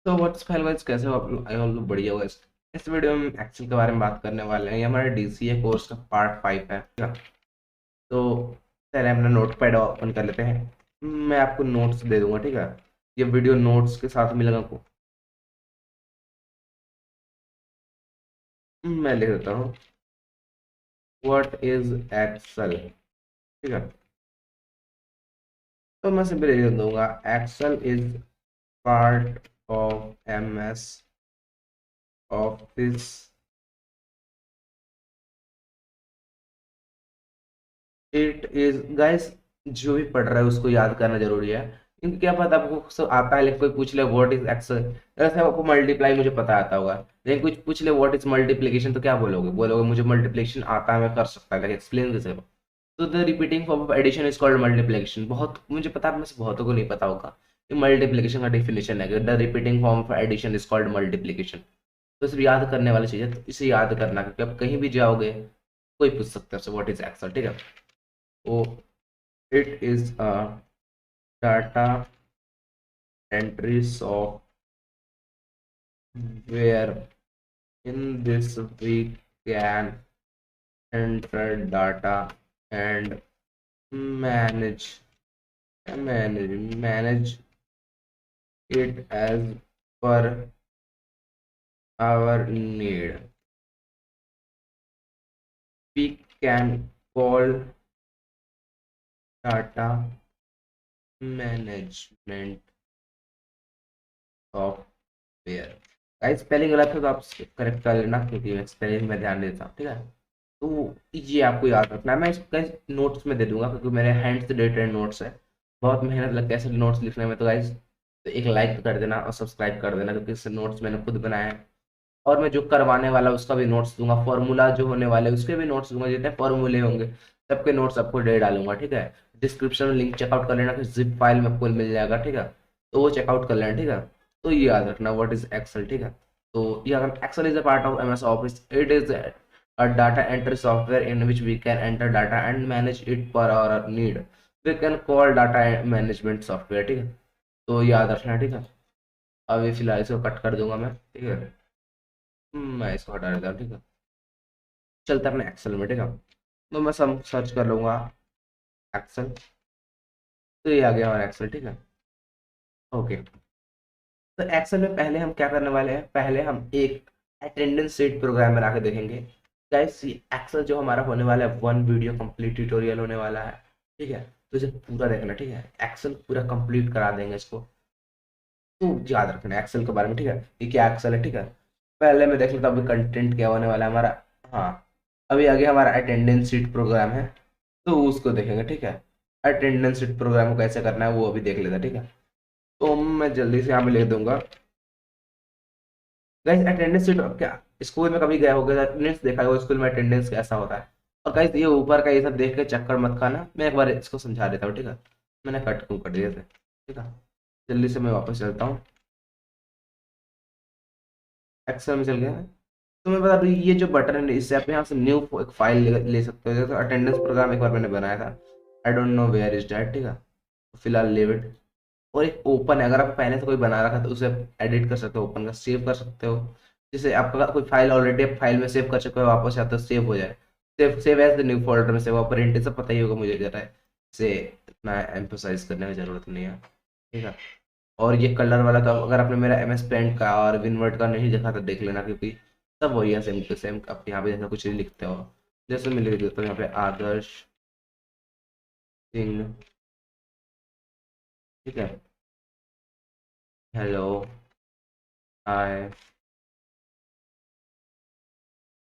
तो what's file guys, कैसे हो आप लोग? आई होप बढ़िया होगा। इस वीडियो में एक्सेल के बारे में बात करने वाले हैं। ये हमारे डीसीए कोर्स का पार्ट 5 है, ठीक है? तो पहले अपना नोट पैड ओपन कर लेते हैं। मैं आपको नोट्स दे दूंगा, ठीक है? ये वीडियो नोट्स के साथ मिलेगा आपको। मैं लिख देता हूँ, व्हाट इज एक्सेल, ठीक है? तो मैं सिंपली लिख दूंगा, Excel is part of MS Office. It is guys, जो भी पढ़ रहा है उसको याद करना जरूरी है, क्योंकि क्या पता आपको सब आता है, लेकिन कोई पूछ ले व्हाट इज एक्सेल, जैसे आपको मल्टीप्लाई मुझे पता आता होगा, लेकिन कुछ पूछ ले व्हाट इज मल्टीप्लिकेशन, तो क्या बोलोगे? बोलोगे मुझे मल्टीप्लिकेशन आता है, मैं कर सकता है, लेकिन एक्सप्लेन कैसे करूं? तो the repeating form of addition is called multiplication. बहुत मुझे पता है, में से बहुतों को नहीं पता होगा कि मल्टीप्लिकेशन का डेफिनेशन है, the repeating form of addition is called multiplication. तो सिर्फ याद करने वाली चीज है, तो इसे याद करना, क्योंकि आप कहीं भी जाओगे कोई पूछ सकता है व्हाट इज एक्सेल, ठीक है? तो it is a data entry software where in this we can enter data and manage manage it as per our need. We can call data management software. Guys spelling गलत है तो आप correct कर लेना, क्योंकि मैं स्पेलिंग में ध्यान देता हूँ, ठीक है? तो ये आपको याद रखना है। मैं इसका नोट्स में दे दूंगा, क्योंकि मेरे हैंड से रिलेटेड नोट्स है। बहुत मेहनत लगती है ऐसे नोट्स लिखने में। तो गाइस, तो एक लाइक कर देना और सब्सक्राइब कर देना, क्योंकि इससे नोट्स मैंने खुद बनाए हैं। और मैं जो करवाने वाला उसका भी नोट्स दूंगा, फॉर्मूला जो होने वाले उसके भी नोट्स दूंगा, जितने फॉर्मूले होंगे सबके नोट्स आपको दे डालूंगा, ठीक है? डिस्क्रिप्शन में लिंक चेकआउट कर लेना, फिर जिप फाइल में आपको मिल जाएगा, ठीक है? तो वो चेकआउट कर लेना, ठीक है? तो ये याद रखना व्हाट इज एक्सेल, ठीक है? तो ये अगर Excel is a part of MS Office, it is a data entry software in which we can enter data and manage it per our need. We can call data management software, ठीक है? तो याद रखना, ठीक है? अभी फिलहाल इसको कट कर दूंगा मैं, ठीक है? मैं इसको हटा देता हूँ, ठीक है? चलते अपने एक्सेल में, ठीक है? तो मैं सब सर्च कर लूंगा एक्सेल। तो ये आ गया हमारा एक्सेल, ठीक है? ओके। तो एक्सेल में पहले हम क्या करने वाले हैं, पहले हम एक अटेंडेंस शीट प्रोग्राम बना के देखेंगे। गाइस, ये एक्सेल जो हमारा होने वाला है, वन वीडियो कंप्लीट ट्यूटोरियल होने वाला है, ठीक है? तो इसे पूरा देखना, ठीक है? एक्सेल पूरा कंप्लीट करा देंगे इसको। तो याद रखना एक्सेल के बारे में, ठीक है? ये क्या एक्सेल है, ठीक है? पहले मैं देख लेता हूँ अभी कंटेंट क्या होने वाला है हमारा। हाँ, अभी आगे हमारा अटेंडेंस शीट प्रोग्राम है, तो उसको देखेंगे, ठीक है? अटेंडेंस शीट प्रोग्राम को कैसे करना है वो अभी देख लेते हैं, ठीक है? तो मैं जल्दी से यहाँ पे लिख दूंगा। गाइस, अटेंडेंस शीट क्या, स्कूल में कभी गया होगा, अटेंडेंस देखा होगा स्कूल में अटेंडेंस कैसा होता है? और गाइस, ये ऊपर का ये सब देख के चक्कर मत खाना, मैं एक बार इसको समझा देता हूँ, ठीक है? मैंने कट क्यों कर दिया था, ठीक है? जल्दी से मैं वापस चलता हूँ, एक्सेल में चल गया है। तो मैं बता दूँ, ये जो बटन है इससे आप यहाँ से न्यू एक फाइल ले सकते हो, जैसे अटेंडेंस प्रोग्राम एक बार मैंने बनाया था। I don't know where is that, ठीक है? तो फिलहाल लिव इट। और एक ओपन है, अगर आप पहले से कोई बना रखा है तो उसे एडिट कर सकते हो, ओपन का सेव कर सकते हो। जैसे आपका कोई फाइल ऑलरेडी आप फाइल में सेव कर चुके हो, वापस आता है सेव हो जाए, save save as the new folder में सेव प्रिंट, सब पता ही होगा मुझे, जरा है इसे इतना एम्फोसाइज करने की जरूरत नहीं है, ठीक है? और ये कलर वाला, तो अगर आपने मेरा एम एस पेंट का और विनवर्ट का नहीं देखा तो देख लेना, क्योंकि सब वही है, सेम टू सेम। आप यहाँ पे जैसा कुछ नहीं लिखते हो, जैसे मैं लिख देता हूँ यहाँ पे आदर्श सिंह, ठीक है? Hello, hi,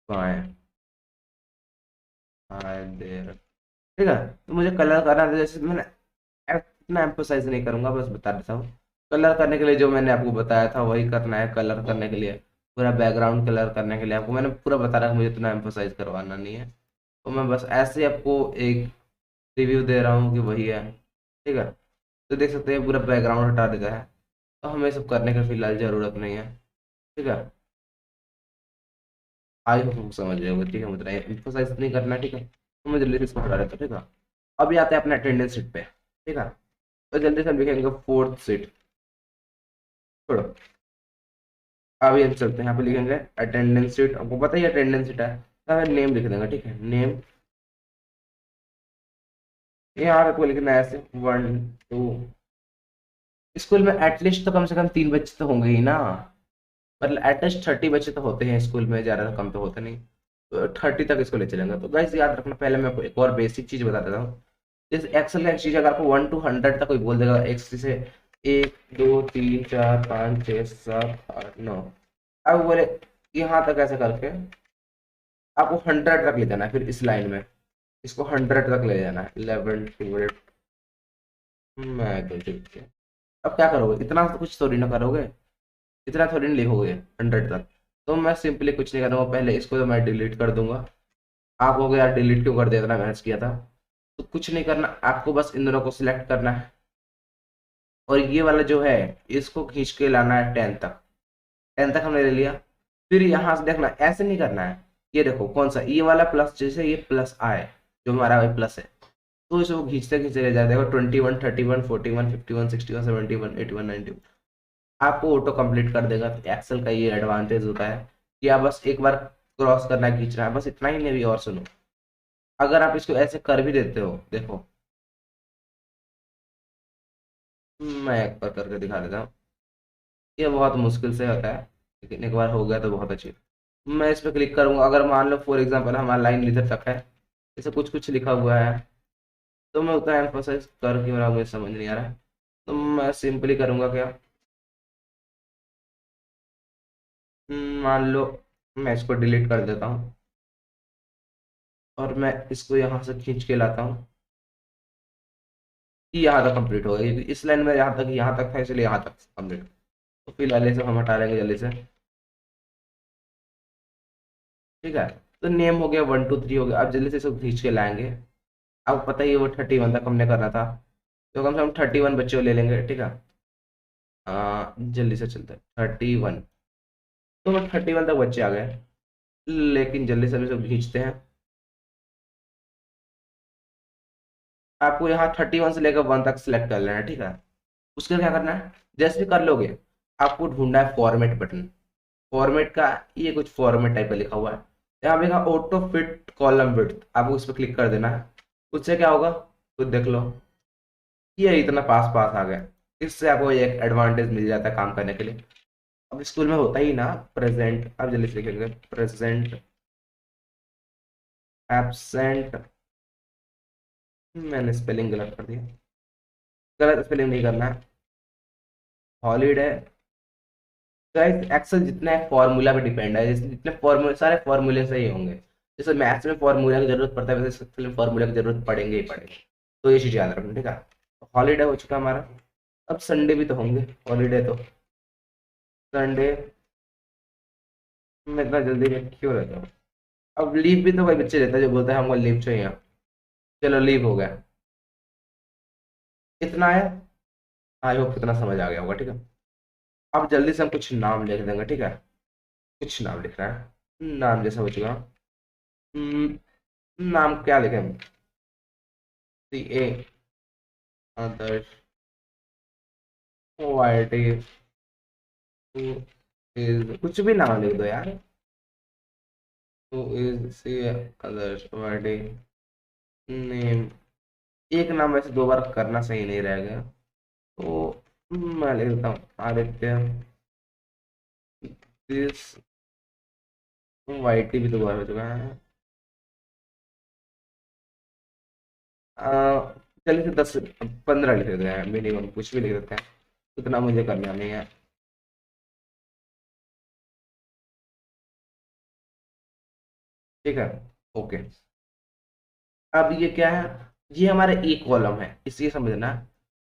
bye, hi there, ठीक है? तो मुझे कलर करना था, जैसे मैंने इतना एम्फोसाइज नहीं करूंगा, बस बता देता हूँ। कलर करने के लिए जो मैंने आपको बताया था वही करना है, कलर करने के लिए पूरा बैकग्राउंड कलर करने के लिए आपको मैंने पूरा बता रहा, मुझे इतना एम्फोसाइज करवाना नहीं है। तो मैं बस ऐसे ही आपको एक रिव्यू दे रहा हूँ कि वही है, ठीक है? तो देख सकते हैं पूरा बैकग्राउंड हटा देता है, तो हमें सब करने की फिलहाल ज़रूरत नहीं है, ठीक है? आई होप समझ रहे होगे, ठीक है? मुझे एम्फोसाइज नहीं करना, ठीक है? तो मैं जल्दी से इसको हटा देता हूँ, ठीक है? अभी आते हैं अपने अटेंडेंस शीट पे, ठीक है? तो जल्दी से हम लिखेंगे फोर्थ सीट, छोड़ो, अभी हम चलते हैं, यहाँ पे लिखेंगे अटेंडेंस शीट। आपको पता ही अटेंडेंस शीट है, तो नेम लिख देंगे, ठीक है, नेम। यहाँ आपको लिखना है ऐसे 1 2। स्कूल में एटलीस्ट तो कम से कम 3 बच्चे तो होंगे ही ना, मतलब एटलीस्ट 30 बच्चे तो होते हैं स्कूल में, ज्यादा कम तो होते नहीं। तो 30 तक इसको ले चलेंगे। तो गाइस याद रखना, पहले मैं आपको एक और बेसिक चीज बता देता हूँ। जैसे एक्सेल का एक चीज, अगर आपको 1 to 100 तक कोई बोल देगा एक्स से 1 2 3 4 5 6 7 8 9, अब बोले यहाँ तक ऐसे करके आपको 100 तक ले जाना है, फिर इस लाइन में इसको 100 तक ले जाना है, 11 12। मैं तो ठीक है। अब क्या करोगे, इतना तो कुछ थोड़ी ना करोगे, इतना थोड़ी ना लिखोगे 100 तक। तो मैं सिंपली कुछ नहीं करूँगा, पहले इसको तो मैं डिलीट कर दूंगा। आप हो गया यार डिलीट क्यों कर दिया, इतना मैनेज किया था। तो कुछ नहीं करना, आपको बस इन दोनों को सिलेक्ट करना है, और ये वाला जो है इसको खींच के लाना है 10 तक हमने ले लिया। फिर यहाँ से देखना, ऐसे नहीं करना है, ये देखो कौन सा ये वाला प्लस, जैसे ये प्लस आए, जो हमारा प्लस है, तो इसको खींचते खींचते ले जाए, देखो 21 31 41 41 51 61 71 81 92। आपको ऑटो कंप्लीट कर देगा। तो एक्सेल का ये एडवांटेज होता है कि आप बस एक बार क्रॉस करना खींचना है, बस इतना ही। नहीं भी और सुनो, अगर आप इसको ऐसे कर भी देते हो, देखो मैं एक बार करके दिखा देता हूँ। ये बहुत मुश्किल से होता है, लेकिन एक बार हो गया तो बहुत अच्छी। मैं इस पर क्लिक करूंगा, अगर मान लो फॉर एग्जांपल हमारा लाइन इधर तक है, जैसे कुछ कुछ लिखा हुआ है, तो मैं उतना एम्फोसाइज कर क्यों रहा हूँ, मुझे समझ नहीं आ रहा है। तो मैं सिंपली करूंगा क्या, मान लो मैं इसको डिलीट कर देता हूँ, और मैं इसको यहाँ से खींच के लाता हूँ कि यहाँ तक कंप्लीट हो गया, क्योंकि इस लाइन में यहाँ तक था, इसलिए यहाँ तक कंप्लीट। तो फिलहाल ये सब हम हटा लेंगे जल्दी से, ठीक है। तो नेम हो गया, 1 2 3 हो गया। अब जल्दी से इसको खींच के लाएंगे। आपको पता ही है वो 31 तक हमने करना था, तो कम से कम 31 बच्चे को ले लेंगे, ठीक है। जल्दी से चलते हैं 31। तो 31 तक बच्चे आ गए, लेकिन जल्दी से अभी सब खींचते हैं। आपको यहाँ 31 से लेकर 1 तक सिलेक्ट कर लेना है, ठीक है। उसके लिए क्या करना है, जैसे भी कर लोगे, आपको ढूंढना है फॉर्मेट बटन। फॉर्मेट का ये कुछ फॉर्मेट टाइप का लिखा हुआ है, यहाँ पे लिखा ऑटो फिट कॉलम विड्थ, आपको उस पर क्लिक कर देना है। उससे क्या होगा, तो देख लो ये इतना पास पास आ गया। इससे आपको एक एडवांटेज मिल जाता है काम करने के लिए। अब स्कूल में होता ही ना प्रेजेंट, अब जल्दी से लिखेंगे प्रेजेंट एब्सेंट। मैंने स्पेलिंग गलत कर दिया, गलत स्पेलिंग नहीं करना है, हॉलीडे। गाइस एक्सेल जितना है फॉर्मूला पे डिपेंड है, जैसे जितने फॉर्मूले, सारे फॉर्मूले से ही होंगे। जैसे मैथ्स में फॉर्मूला की जरूरत पड़ता है, वैसे एक्सेल में फॉर्मूला की जरूरत पड़ेंगे ही पड़ेंगे। तो ये चीज याद रखना, ठीक है। हॉलीडे हो चुका हमारा, अब संडे भी तो होंगे हॉलीडे, तो संडे में इतना जल्दी में क्यों रहता हूँ। अब लीव भी तो कोई बच्चे रहता है जो बोलता है हमको लीव चाहिए। चलो लीव हो गया, इतना है। आई होप कितना समझ आ गया होगा, ठीक है। अब जल्दी से हम कुछ नाम लिख देंगे, ठीक है। कुछ नाम लिख रहा है, नाम जैसा हो चुका। हम्म, नाम क्या लिखे हम, सी ए आदर्श वाई टी, कुछ भी नाम लिख दो यार। Two is C Adarsh Y T name. एक नाम वैसे 2 बार करना सही नहीं रहेगा, तो मैं लिख देता हूँ आदित्य। दिस वाई टी भी 2 बार हो चुका है। आ, चलिए से 10 15 लिख देते हैं मिनिमम, कुछ भी लिख देते हैं, उतना मुझे करना नहीं है, ठीक है। ओके, अब ये क्या है, ये हमारे एक कॉलम है, इसलिए समझना।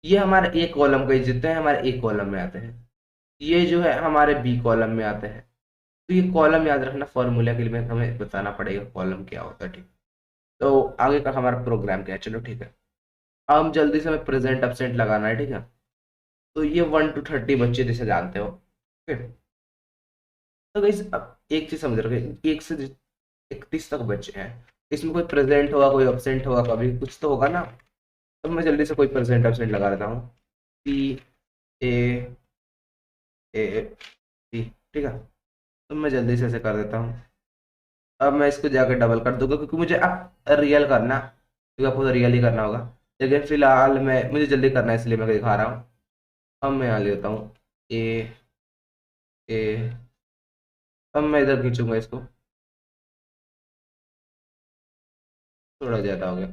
ये हमारे एक कॉलम के जितने हैं हमारे एक कॉलम में आते हैं, ये जो है हमारे बी कॉलम में आते हैं। तो ये कॉलम याद रखना, फॉर्मूला के लिए हमें बताना पड़ेगा कॉलम क्या होता है, ठीक। तो आगे का हमारा प्रोग्राम क्या है, चलो ठीक है। अब हम जल्दी से हमें प्रेजेंट एब्सेंट लगाना है, ठीक है। तो ये 1 to 30 बच्चे जैसे जानते हो, ठीक है। तो गाइस अब एक चीज समझ रखो, 1 से 31 तक बच्चे हैं, इसमें कोई प्रेजेंट होगा कोई एब्सेंट होगा, कभी कुछ तो होगा ना। तो मैं जल्दी से कोई प्रेजेंट एब्सेंट लगा देता हूँ, पी ए ए टी। ठीक है। तो मैं जल्दी से ऐसे कर देता हूँ। अब मैं इसको जाकर डबल कर दूंगा क्योंकि मुझे अब रियल करना, क्योंकि आपको तो रियल ही करना होगा। लेकिन फिलहाल मैं मुझे जल्दी करना है इसलिए मैं दिखा रहा हूँ। अब मैं यहाँ लेता हूँ ए ए। अब मैं इधर खींचूंगा इसको, थोड़ा ज़्यादा हो गया।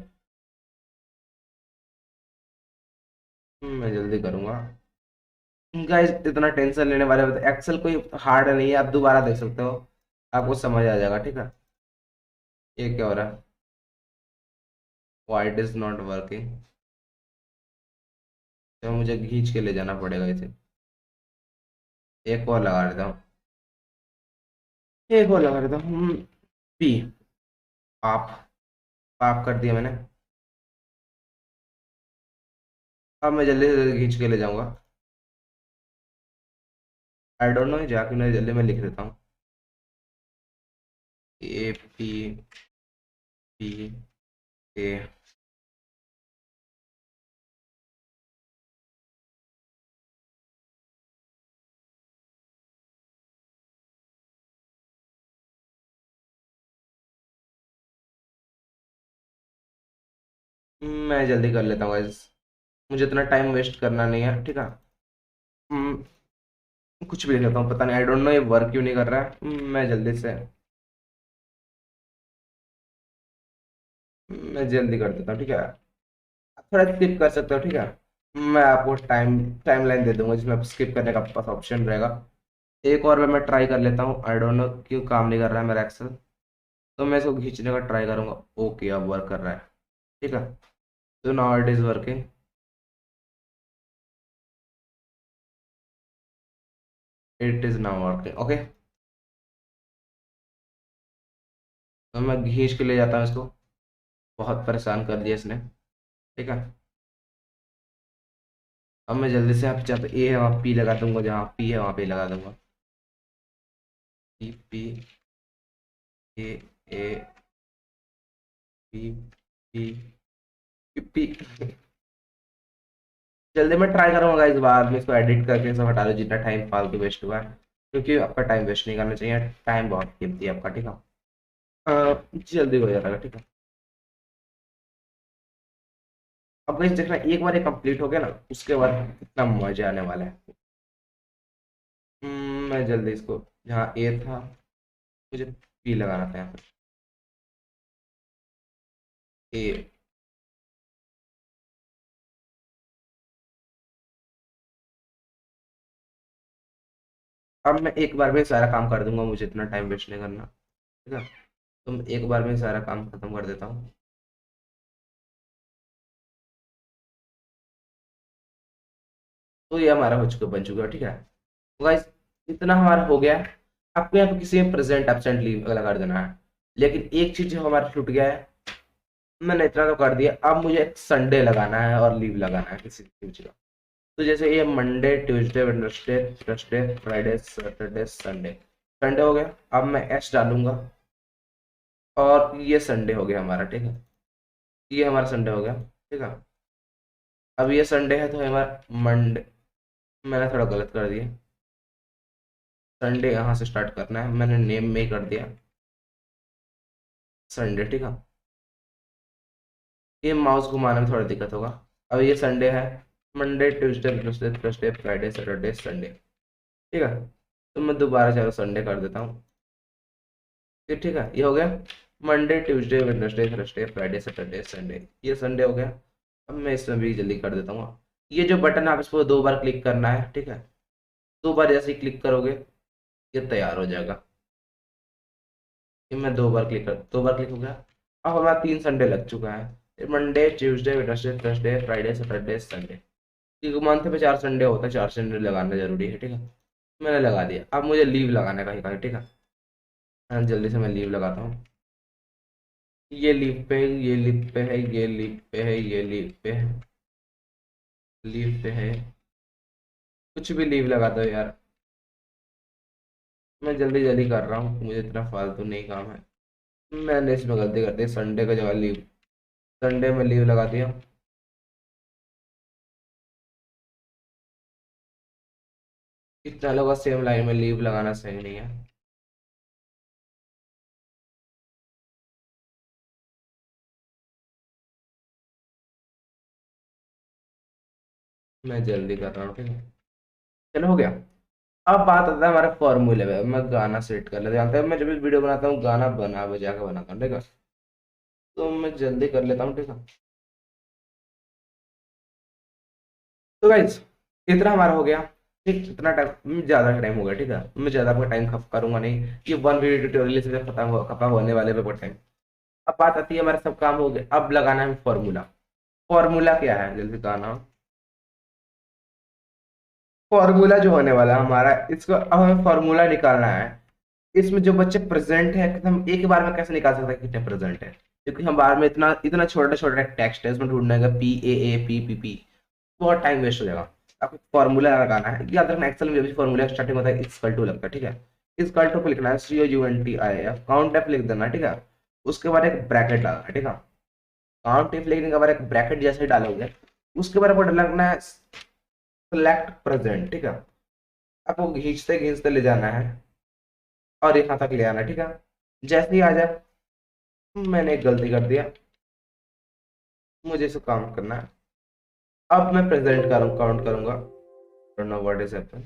मैं जल्दी करूंगा। गाइस इतना टेंशन लेने वाले एक्सेल कोई हार्ड नहीं है, आप दोबारा देख सकते हो, आपको समझ आ जाएगा। ठीक है। ये क्या हो रहा है, why it is not working. तो मुझे खींच के ले जाना पड़ेगा इसे। एक और लगा देता हूँ, एक और लगा देता हूँ। पी आप आप कर दिया मैंने। अब मैं जल्दी से जल्दी खींच के ले जाऊंगा। आई डोंट नो जाके मैं जल्दी में लिख देता हूँ ए पी पी ए। मैं जल्दी कर लेता हूँ गाइस, मुझे इतना टाइम वेस्ट करना नहीं है। ठीक है। हम्म, कुछ भी लिख लेता हूँ, पता नहीं आई डोंट नो ये वर्क क्यों नहीं कर रहा है। मैं जल्दी से मैं जल्दी कर देता हूँ। ठीक है। थोड़ा स्किप कर सकते हो। ठीक है। मैं आपको टाइमलाइन दे दूंगा जिसमें स्किप करने का पास ऑप्शन रहेगा। एक और मैं ट्राई कर लेता हूँ, आई डोंट नो क्यों काम नहीं कर रहा है मेरा एक्सेल। तो मैं इसको खींचने का ट्राई करूंगा। ओके अब वर्क कर रहा है। ठीक है। तो now it is working. It is now working. Okay. तो मैं खींच के ले जाता हूँ इसको, बहुत परेशान कर दिया इसने। ठीक है। अब मैं जल्दी से, आप चाहते ए है वहाँ पी लगा दूंगा, जहाँ पी है वहाँ पे लगा दूंगा। P P A A P P P. जल्दी मैं ट्राई करूंगा इस बार में इसको एडिट करके सब हटा दो जितना टाइम फालतू वेस्ट हुआ है, क्योंकि आपका टाइम वेस्ट नहीं करना चाहिए, टाइम बहुत कीमती है आपका। ठीक है। जल्दी हो जाएगा। ठीक है। अब गाइस देखना, एक बार ये कंप्लीट हो गया ना, उसके बाद कितना मजा आने वाला है। मैं जल्दी इसको, जहाँ ए था मुझे पी लगाना था यहाँ पे ए। अब मैं एक बार में सारा काम कर दूंगा, मुझे इतना टाइम वेस्ट नहीं करना। ठीक है। तो मैं एक बार में सारा काम खत्म कर देता हूँ। तो ये हमारा हो चुका, बन चुका है। ठीक है। गाइस इतना हमारा हो गया है। आपको यहाँ पे किसी में प्रेजेंट एब्सेंट लीव लगा देना है। लेकिन एक चीज जो हमारा छूट गया है, मैंने इतना तो कर दिया, अब मुझे एक संडे लगाना है और लीव लगाना है किसी चीज का। तो जैसे ये Monday Tuesday Wednesday Thursday Friday Saturday Sunday, Sunday हो गया। अब मैं एस डालूंगा और ये संडे हो गया हमारा। ठीक है। ये हमारा संडे हो गया। ठीक है। अब ये संडे है तो हमारा मंडे, मैंने थोड़ा गलत कर दिया। संडे यहाँ से स्टार्ट करना है, मैंने नेम में ही कर दिया संडे। ठीक है। ये माउस घुमाने में थोड़ा दिक्कत होगा। अब ये संडे है, Monday Tuesday Wednesday Thursday Friday Saturday Sunday. ठीक है। तो मैं दोबारा चलो संडे कर देता हूँ। ठीक है, ये हो गया Monday Tuesday Wednesday Thursday Friday Saturday Sunday, ये संडे हो गया। अब मैं इसमें भी जल्दी कर देता हूँ। ये जो बटन है आप इसको दो बार क्लिक करना है। ठीक है। दो बार जैसे ही क्लिक करोगे ये तैयार हो जाएगा। ये मैं दो बार क्लिक हो गया। अब हमारा तीन संडे लग चुका है, Monday Tuesday Wednesday Thursday Friday Saturday Sunday. क्योंकि मंथ में चार संडे होता है, चार संडे लगाना जरूरी है। ठीक है। मैंने लगा दिया। अब मुझे लीव लगाने का ही कहा। ठीक है। जल्दी से मैं लीव लगाता हूँ। ये लीव पे है, ये लीव पे है, ये लीव पे है, ये लीव पे है, लीव पे है। कुछ भी लीव लगा दो यार। मैं जल्दी जल्दी कर रहा हूँ, मुझे इतना फालतू नहीं काम है। मैंने इसमें गलती कर दी, संडे का जगह लीव, संडे में लीव लगा दिया। इतना लोग सेम लाइन में लीव लगाना सही नहीं है। मैं जल्दी कर रहा हूँ, ठीक है। चलो हो गया। अब बात आता है हमारे फॉर्मूले में। मैं गाना सेट कर लेता हूँ। जानते हैं मैं जब भी वीडियो बनाता हूँ गाना बना बजा के बनाता हूँ, ठीक है। तो मैं जल्दी कर लेता हूँ, ठीक है। तो गाइस इतना हमारा हो गया। ठीक, इतना टाइम, ज्यादा टाइम हो गया, ठीक है। मैं ज्यादा आपका टाइम खप करूंगा नहीं। ये वन वीडियो ट्यूटोरियल से खत्म होने वाले पे टाइम। अब बात आती है हमारा सब काम हो गया, अब लगाना है फॉर्मूला। फॉर्मूला क्या है, जल्दी बताना। फॉर्मूला जो होने वाला है हमारा, इसको अब हमें फॉर्मूला निकालना है। इसमें जो बच्चे प्रेजेंट है, हम एक बार में कैसे निकाल सकते हैं कितने प्रेजेंट है। क्योंकि हम बार में इतना इतना छोटा छोटा टेक्स्ट है, इसमें ढूंढने का P A A P P P, बहुत टाइम वेस्ट हो जाएगा। आपको फॉर्मूला लगाना है, याद रखना एक्सेल में जब भी फॉर्मूला स्टार्टिंग होता है इक्वल टू लगता है, ठीक है। इक्वल टू पे लिखना है COUNT काउंट एफ लिख देना, ठीक है। उसके बाद एक ब्रैकेट डालना है, ठीक है। काउंट एफ लिखने के बाद एक ब्रैकेट जैसे ही डालोगे, उसके बाद आपको लगना है सिलेक्ट प्रेजेंट, ठीक है। आपको खींचते खींचते ले जाना है और यहाँ तक ले आना है, ठीक है। जैसे ही आ जाए, मैंने एक गलती कर दिया, मुझे इसे काउंट करना है। अब मैं प्रेजेंट करूँ काउंट करूंगा, don't know what is happen.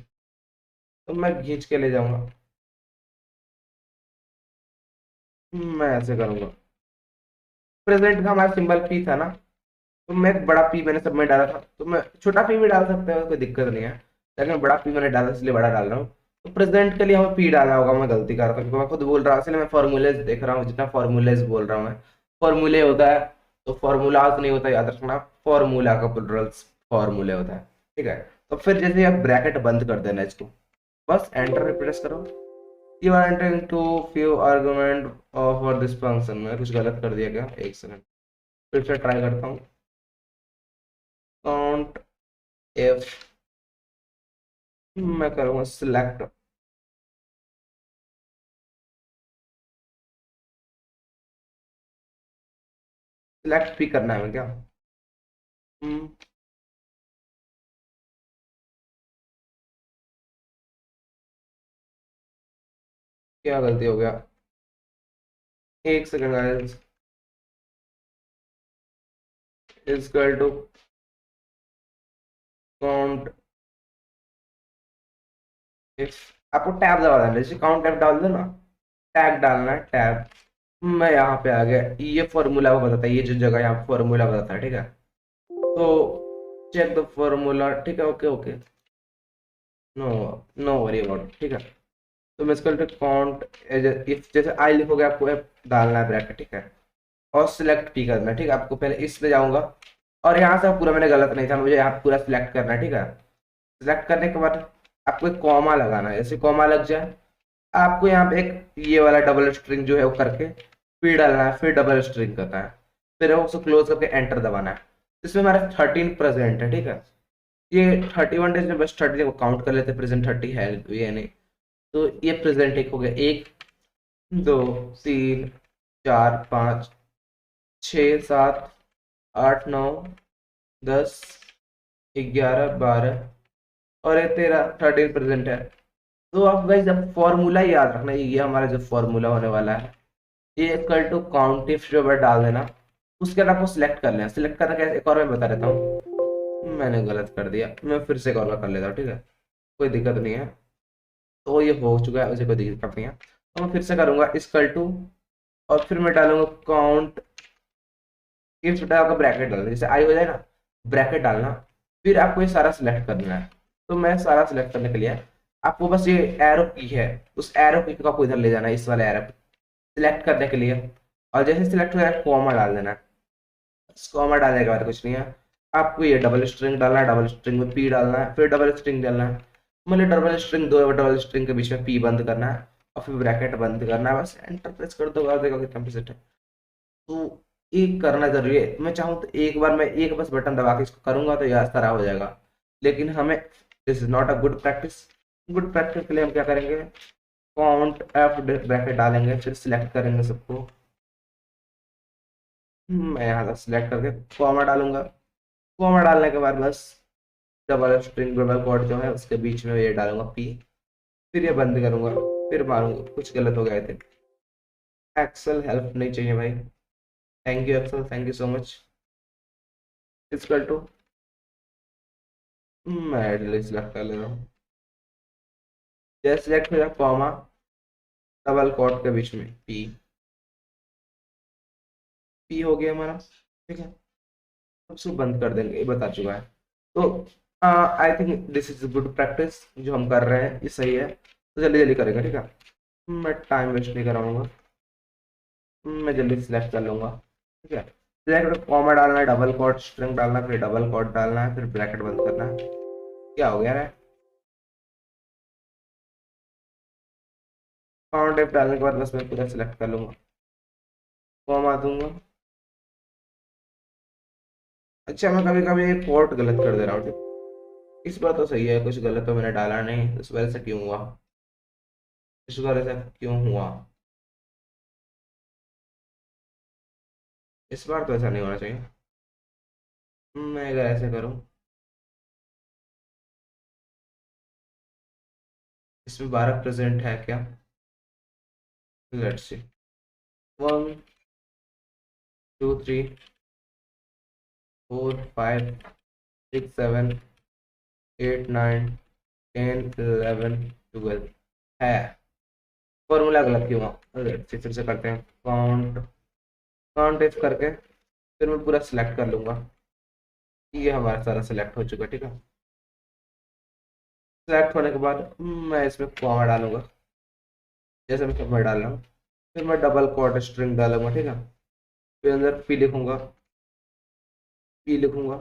तो मैं खींच के ले जाऊंगा, मैं ऐसे करूंगा। प्रेजेंट का हमारा सिंबल पी था ना, तो मैं एक बड़ा पी मैंने सब में डाला था, तो मैं छोटा पी भी डाल सकते हो, कोई दिक्कत नहीं है। लेकिन बड़ा पी मैंने डाला इसलिए बड़ा डाल रहा हूँ। तो प्रेजेंट के लिए हमें पी डालना होगा, मैं गलती कर रहा था क्योंकि मैं खुद बोल रहा हूँ, इसलिए मैं फॉर्मूलेज देख रहा हूँ, जितना फॉर्मूलेज बोल रहा हूँ मैं। फॉर्मूले होता है, तो फॉर्मूलाज नहीं होता, याद रखना। फॉर्मूला का प्लुरल्स फॉर्मूले होता है, ठीक है। तो फिर जैसे आप ब्रैकेट बंद कर देना इसको, बस एंटर प्रेस करो। You are entering too few argument for this function. मैं कुछ गलत कर दिया क्या, एक सेकंड, फिर से ट्राई करता हूँ। काउंट एफ, मैं करूँगा सिलेक्ट। सिलेक्ट भी करना है क्या? हम्म, क्या गलती हो गया, एक second guys. Equal to count if, आपको टैब दबा देना, जैसे काउंट टैब डाल दो ना, टैग डालना है, टैब। मैं यहाँ पे आ गया, ये फॉर्मूला को बताता है, ये जो जगह यहाँ फॉर्मूला बताता है, ठीक है। तो चेक द फॉर्मूला, ठीक है, okay okay, no no worry about, ठीक है। तो मैं इसको काउंट इफ जैसे आई लिखोगे, आपको F डालना है ब्रैकेट, ठीक है। और सिलेक्ट पी करना है, ठीक है। आपको पहले इस पे जाऊंगा, और यहाँ से पूरा मैंने गलत नहीं था, मुझे यहाँ पूरा सिलेक्ट करना है, ठीक है। सिलेक्ट करने के बाद आपको एक कॉमा लगाना है, जैसे कॉमा लग जाए, आपको यहाँ पे एक ये वाला डबल स्ट्रिंग जो है वो करके फिर डालना है, फिर डबल स्ट्रिंग करना है, फिर उसको क्लोज करके एंटर दबाना है। इसमें हमारा 13 प्रेजेंट है, ठीक है। ये 31 डेज में बस 30 को काउंट कर लेते, प्रेजेंट 30 है ये नहीं। तो ये प्रेजेंट एक हो गया, एक, दो, तीन, चार, पाँच, छ, सात, आठ, नौ, 10, 11, 12, और ये 13, 13 प्रेजेंट है। तो आप गाइस जब फॉर्मूला याद रखना, ये हमारा जो फॉर्मूला होने वाला है, ये इक्वल टू काउंट इफ जो वर्ड डाल देना। उसके बाद आपको सिलेक्ट कर लेना, सिलेक्ट करना कैसे एक और मैं बता देता हूँ। मैंने गलत कर दिया, मैं फिर से एक और कर लेता हूँ, ठीक है। कोई दिक्कत नहीं है। तो ये हो चुका है, उसे कोई दिक्कत नहीं है। तो मैं फिर से करूंगा इक्वल टू, और फिर मैं डालूंगा काउंट इफ का ब्रैकेट डालना, जैसे आई हो जाए ना, ब्रैकेट डालना। फिर आपको ये सारा सिलेक्ट करना है। तो मैं सारा सिलेक्ट करने के लिए आपको बस ये एरो की है, उस एरो की को आपको इधर ले जाना है, इस वाले एरो सिलेक्ट करने के लिए। और जैसे सिलेक्ट हो जाए कॉमा डाल देना है। कॉमा डालने के बाद कुछ नहीं है, आपको ये डबल स्ट्रिंग डालना है, डबल स्ट्रिंग में पी डालना है, फिर डबल स्ट्रिंग डालना है। मतलब डबल स्ट्रिंग, दो डबल स्ट्रिंग के बीच में पी बंद करना है, और फिर ब्रैकेट बंद करना है, बस एंटर प्रेस कर दो, और देखो कितना प्रेसेंट है। तो एक करना जरूरी है, मैं चाहूँ तो एक बार मैं एक बस बटन दबा के इसको करूंगा तो यह सारा हो जाएगा। लेकिन हमें, this is not a good practice. Good practice के लिए हम क्या करेंगे, काउंट एफ ब्रैकेट डालेंगे, फिर सिलेक्ट करेंगे सबको। मैं यहाँ से सिलेक्ट करके कॉमा डालूंगा। कॉमा डालने के बाद बस डबल स्ट्रिंग डबल कोट जो है उसके बीच में ये डालूंगा पी, फिर ये बंद करूंगा, फिर मारूंगा। कुछ गलत हो गए थे। एक्सेल हेल्प नहीं चाहिए भाई। Thank you Excel, thank you so much. Equal to, मैं एडली सिलेक्ट कर ले रहा हूँ। जैसे सिलेक्ट हो जाए कॉमा डबल कोट के बीच में पी, पी हो गया हमारा। ठीक है, अब उसको बंद कर देंगे, ये बता चुका है। तो I think this is good practice, जो हम कर रहे हैं ये सही है। तो जल्दी जल्दी करेंगे, ठीक है। मैं टाइम वेस्ट नहीं कराऊंगा, मैं जल्दी सिलेक्ट कर लूंगा। ठीक है, सिलेक्ट कॉमा डालना है, डबल कोट स्ट्रिंग डालना है, फिर डबल कोट डालना है, फिर ब्रैकेट बंद करना है। क्या हो गया रे? कॉमा टाइप डालने के बाद बस मैं पूरा सिलेक्ट कर लूंगा, कॉमा दूंगा। अच्छा, मैं कभी कभी एक कोट गलत कर दे रहा हूँ, ठीक। इस बार तो सही है, कुछ गलत तो मैंने डाला नहीं, इस वजह से क्यों हुआ, इस वजह से क्यों हुआ। इस बार तो ऐसा नहीं होना चाहिए। मैं अगर ऐसे करूँ, इसमें 12 प्रेजेंट है क्या? Let's see. 1 2 3 4 5 6 7 8 9 10 11 12 है। फॉर्मूला गलत क्यों हुआ? फिर से करते हैं, काउंट, काउंट इफ करके फिर मैं पूरा सिलेक्ट कर लूंगा। ये हमारा सारा सिलेक्ट हो चुका है, ठीक है। सिलेक्ट होने के बाद मैं इसमें कॉमा डालूंगा, जैसे मैं कॉमा डाल रहा हूँ। फिर मैं डबल कोट स्ट्रिंग डालूंगा, ठीक है। फिर अंदर पी लिखूंगा, पी लिखूंगा,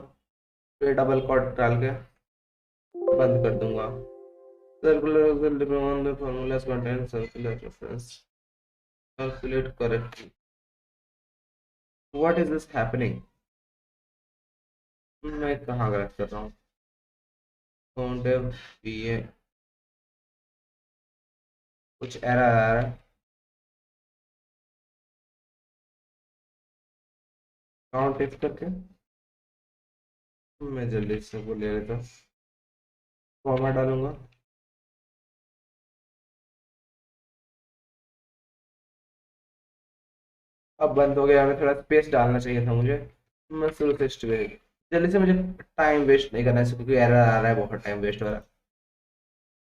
फिर डबल कोट डाल के बंद कर दूंगा। Circular formulas contain circular reference, calculate correctly। what is this happening? मैं कहाँ गलत कर रहा हूँ? काउंट ये कुछ एरर आ रहा है। काउंट इफ करके मैं जल्दी से वो ले लेता हूँ, कॉमा डालूंगा। अब बंद हो गया, हमें थोड़ा स्पेस डालना चाहिए था मुझे। मैं शुरू से स्ट्रेट जल्दी से, मुझे टाइम वेस्ट नहीं करना है क्योंकि एरर आ रहा है, बहुत टाइम वेस्ट हो रहा है।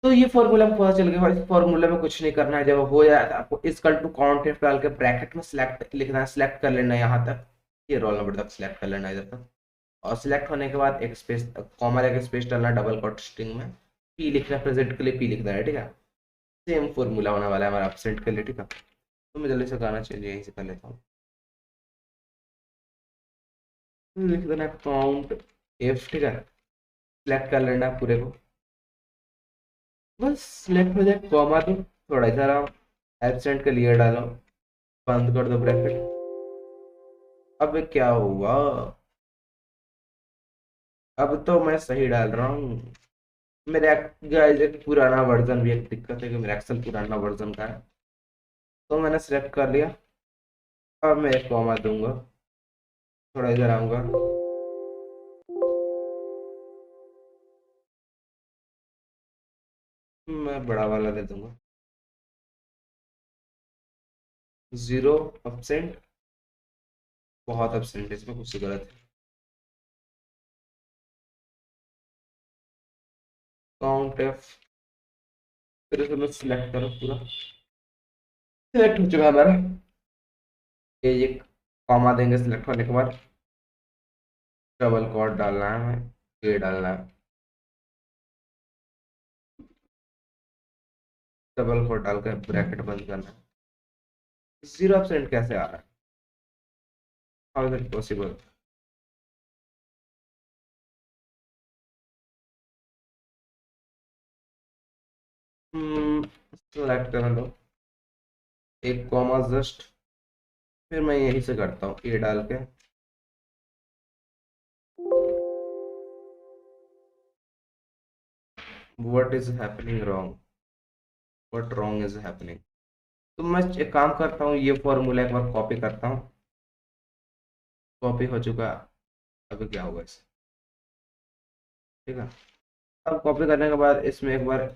तो ये फॉर्मूला हमको पता चल गया, और इस फॉर्मूले में कुछ नहीं करना है। जब हो जाए तो आपको इक्वल टू काउंट इफ डाल के ब्रैकेट में सिलेक्ट लिखना है, सिलेक्ट कर लेना है यहाँ तक, ये रोल नंबर तक सिलेक्ट कर लेना है इधर तक। और सिलेक्ट होने के बाद एक स्पेस, कॉमा लेके स्पेस डालना है डबल कोट स्ट्रिंग में, पी लिखना है, प्रेजेंट के लिए पी लिखना है, ठीक है। सेम फॉर्मूला होने वाला है हमारा एब्सेंट के लिए, ठीक है। तो मैं जल्दी से गाना चेंज यहीं से कर लेता हूँ। लिख देना काउंट एफ, ठीक है। सिलेक्ट कर लेना है पूरे को, बस सिलेक्ट हो जाए, कॉमा दो, थोड़ा इधर आओ, एब्सेंट के लिए डालो, बंद कर दो ब्रैकेट। अब क्या हुआ? अब तो मैं सही डाल रहा हूँ। मेरे गाइस एक पुराना वर्जन भी, एक दिक्कत है कि मेरा एक्सेल पुराना वर्जन का है। तो मैंने सिलेक्ट कर लिया, अब मैं एक कॉमा दूंगा, थोड़ा इधर आऊंगा, मैं बड़ा वाला दे दूंगा, 0 एब्सेंट, बहुत एब्सेंट है इसमें, कुछ गलत है। काउंट एफ, फिर इसे मैं सिलेक्ट करूँ पूरा, सिलेक्ट हो चुका है हमारा। ये कॉमा देंगे सिलेक्ट होने के बाद, डबल कोट डालना है, हमें ये डालना है, डबल कोट डाल कर ब्रैकेट बंद करना है। 0% कैसे आ रहा है? How is it possible? Select करना दो, एक कॉमा जस्ट, फिर मैं यहीं से करता हूँ ये डाल के। What is happening wrong, what wrong is happening? तो मैं एक काम करता हूँ, ये फॉर्मूला एक बार कॉपी करता हूँ, कॉपी हो चुका। अभी क्या होगा इसे, ठीक है। अब कॉपी करने के बाद इसमें एक बार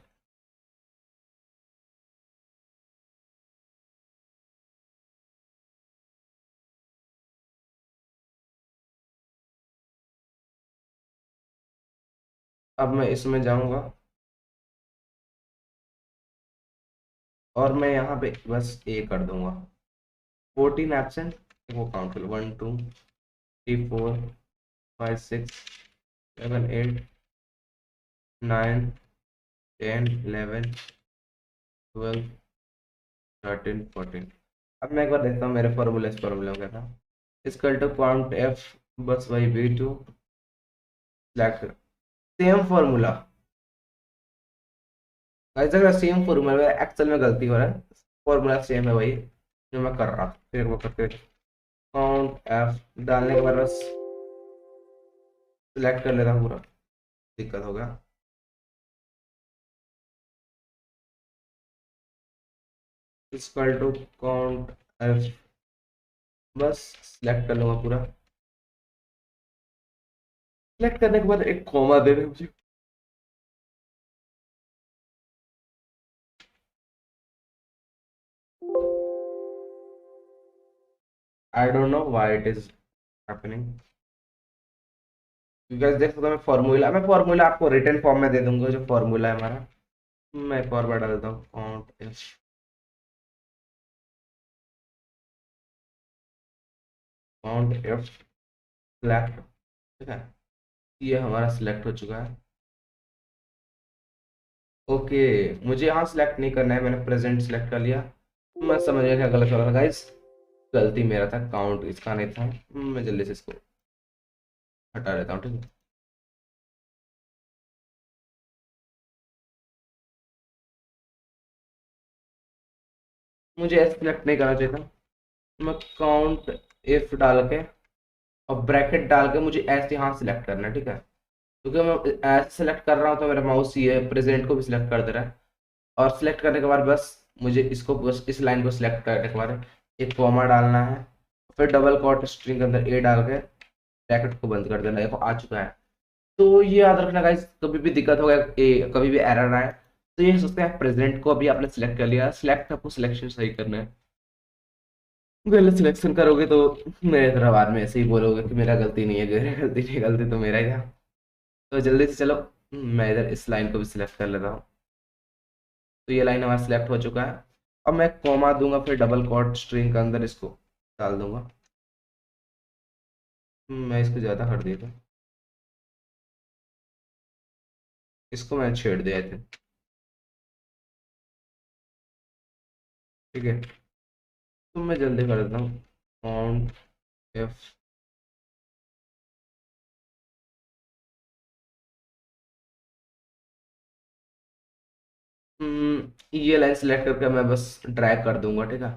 अब मैं इसमें जाऊंगा और मैं यहाँ पे बस ए कर दूंगा। 14 एब्सेंट, वो काउंट कर लो, 1 2 3 4 5 6 7 8 9 10 11 12 13 14। अब मैं एक बार देखता हूँ मेरे फॉर्मूला, इस फॉर्मूला में क्या था, इसकल टू काउंट एफ बस वही B two select, same formula. ऐसा सेम फॉर्मूला एक्सेल में गलती हो रहा है, फॉर्मूला सेम है वही जो मैं कर रहा था। फिर वो करके काउंट एफ डालने के बाद बस सिलेक्ट कर लेता हूँ पूरा, दिक्कत हो गया। इक्वल टू काउंट एफ, बस सिलेक्ट कर लूंगा पूरा। सिलेक्ट करने के बाद एक कॉमा दे दे मुझे। आई don't know why it is happening. Guys देख सकते हो मैं फॉर्मूला आपको रिटन फॉर्म में दे दूंगा, जो फॉर्मूला है हमारा। मैं एक और बार डाल देता हूँ count F, count F select, ठीक है। ये हमारा सिलेक्ट हो चुका है। ओके, मुझे यहाँ सिलेक्ट नहीं करना है, मैंने प्रेजेंट सिलेक्ट कर लिया। मैं समझ गया क्या गलत हो रहा था गाइस, गलती मेरा था, काउंट इसका नहीं था। मैं जल्दी से इसको हटा देता हूँ, ठीक है। मुझे ऐसे सिलेक्ट नहीं करना चाहिए था। मैं काउंट इफ डाल के और ब्रैकेट डाल के मुझे ऐसे यहाँ सिलेक्ट करना है, ठीक है। क्योंकि मैं ऐसे सिलेक्ट कर रहा हूँ तो मेरा माउस ये प्रेजेंट को भी सिलेक्ट कर दे रहा है। और सिलेक्ट करने के बाद बस मुझे इसको बस इस लाइन को सिलेक्ट करने के बाद एक कॉमा डालना है, फिर डबल कोट स्ट्रिंग के अंदर ए डाल के ब्रैकेट को बंद कर देना। देखो आ चुका है। तो ये याद रखना गाइस, कभी भी दिक्कत होगा, कभी भी एरर आए तो ये सोचते हैं प्रेजेंट को अभी आपने सिलेक्ट कर लिया, सिलेक्ट आपको सिलेक्शन सही करना है। गलत सिलेक्शन करोगे तो मेरे तरह बाद में ऐसे ही बोलोगे कि मेरा गलती नहीं है, मेरा गलती नहीं है, गलती तो मेरा ही था। तो जल्दी से चलो, मैं इधर इस लाइन को भी सिलेक्ट कर लेता हूँ। तो ये लाइन हमारा सिलेक्ट हो चुका है। अब मैं कॉमा दूंगा, फिर डबल कोट स्ट्रिंग के अंदर इसको डाल दूंगा। मैं इसको ज़्यादा कर दिया था, इसको मैं छेड़ दिया था, ठीक है। तो मैं जल्दी कर देता हूँ काउंट एफ, ये लाइन सेलेक्ट करके मैं बस ड्रैग कर दूंगा, ठीक है।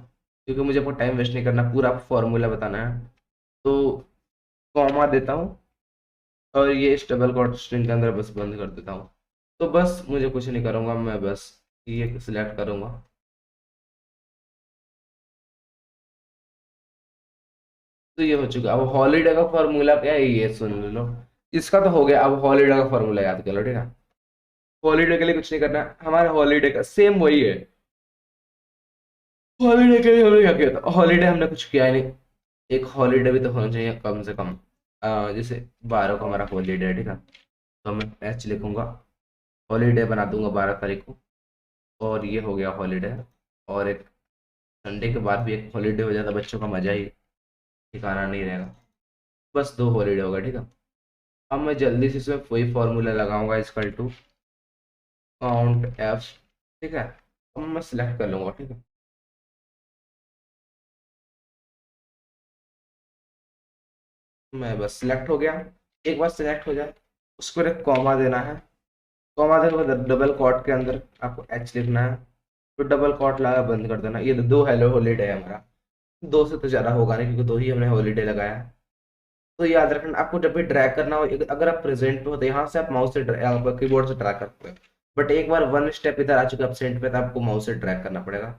क्योंकि मुझे आपको टाइम वेस्ट नहीं करना, पूरा फॉर्मूला बताना है। तो कॉमा देता हूँ और ये इस डबल कोट स्ट्रिंग के अंदर बस बंद कर देता हूँ। तो बस मुझे कुछ नहीं करूँगा, मैं बस ये सिलेक्ट करूँगा। तो ये हो चुका। अब हॉलीडे का फॉर्मूला क्या है ये सुन लो। इसका तो हो गया, अब हॉलीडे का फॉर्मूला याद कर लो, ठीक है। हॉलीडे के लिए कुछ नहीं करना, हमारे हॉलीडे का सेम वही है। हॉलीडे के लिए हमने क्या किया था, हॉलीडे हमने कुछ किया ही नहीं। एक हॉलीडे भी तो होना चाहिए कम से कम। जैसे 12 को हमारा हॉलीडे है, ठीक है। तो मैं एच लिखूंगा, हॉलीडे बना दूंगा 12 तारीख को, और ये हो गया हॉलीडे। और एक संडे के बाद भी एक हॉलीडे हो जाता, बच्चों का मजा ही ठिकाना नहीं रहेगा। बस 2 हॉलीडे होगा, ठीक है। अब मैं जल्दी से इसमें वही फॉर्मूला लगाऊंगा, इसकल टू काउंट एफ, ठीक है। अब मैं सिलेक्ट कर लूंगा, ठीक है। मैं बस सिलेक्ट हो गया। एक बार सिलेक्ट हो जाए उसको एक कॉमा देना है। कॉमा देने के बाद डबल कॉट के अंदर आपको एच लिखना है, तो डबल कॉट लगा बंद कर देना। ये दो हेलो हॉलीडे है हमारा, दो से तो ज्यादा होगा नहीं क्योंकि दो ही हमने हॉलीडे लगाया है। तो याद रखना, आपको जब भी ड्रैग करना हो, अगर आप प्रेजेंट पे हो तो यहाँ से आप माउस से कीबोर्ड से ड्रैग करते हो। बट एक बार वन स्टेप इधर आ चुके एब्सेंट पे तो आपको माउस से ड्रैग करना पड़ेगा,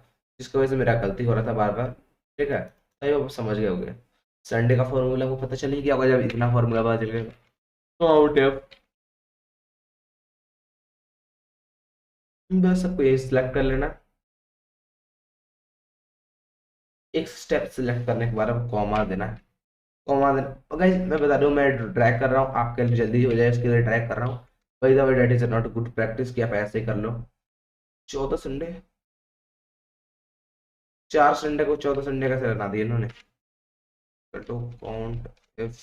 जिसकी वजह से मेरा गलती हो रहा था बार बार, ठीक है। तो आप समझ गए होंगे, संडे का फॉर्मूला को पता चल ही गया होगा जब इतना फॉर्मूला पता चल गया। बस सबको ये सिलेक्ट कर लेना। एक स्टेप सिलेक्ट करने के बाद अब कॉमा देना है। कॉमा देना, और गाइस मैं बता दूं, मैं ड्रैग कर रहा हूँ आपके लिए जल्दी हो जाए इसके लिए ड्रैग कर रहा हूँ। By the way that is not good practice कि आप ऐसे ही कर लो। 14 संडे, 4 संडे को 14 संडे कैसे बना दिया इन्होंने। To count if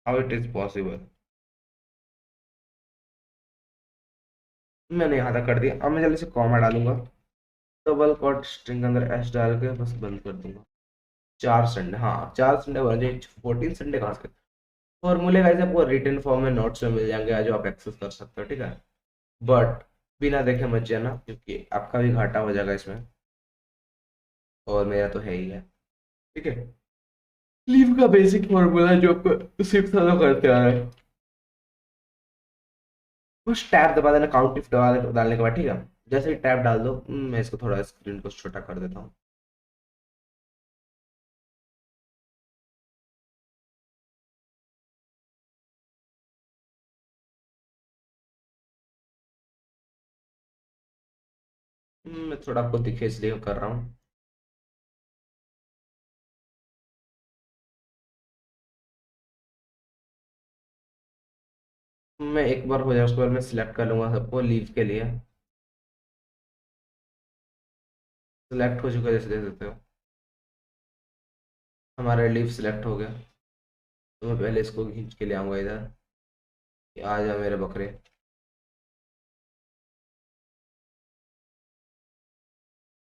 how it is possible. मैंने यहाँ तक कर दिया, अब मैं जल्दी से कॉमा डालूंगा। डबल कॉट स्ट्रिंग के अंदर एस डाल के बस बंद कर दूंगा। 4 संडे, हाँ 4 संडे बन जाए। 14 संडे कहाँ से। फॉर्मूले गाइस आपको रिटन फॉर्म में नोट्स में मिल जाएंगे जो आप एक्सेस कर सकते हो, ठीक है। बट बिना देखे मत जाना क्योंकि आपका भी घाटा हो जाएगा इसमें, और मेरा तो है ही है, ठीक है। लीव का बेसिक फॉर्मूला जो आपको सिर्फ फॉलो करते आ रहे हैं, बस टैब दबा देना काउंट इफ डालने के बाद, ठीक है। जैसे ही टैब डाल दो, मैं इसको थोड़ा स्क्रीन को छोटा कर देता हूँ। मैं थोड़ा आपको दिखे इसलिए कर रहा हूँ। मैं एक बार हो जाए उसके बाद मैं सिलेक्ट कर लूंगा सबको लीव के लिए। सिलेक्ट हो चुका है, जैसे देख सकते हो हमारा लीव सिलेक्ट हो गया। तो मैं पहले इसको खींच के ले आऊंगा इधर कि आ जा मेरे बकरे।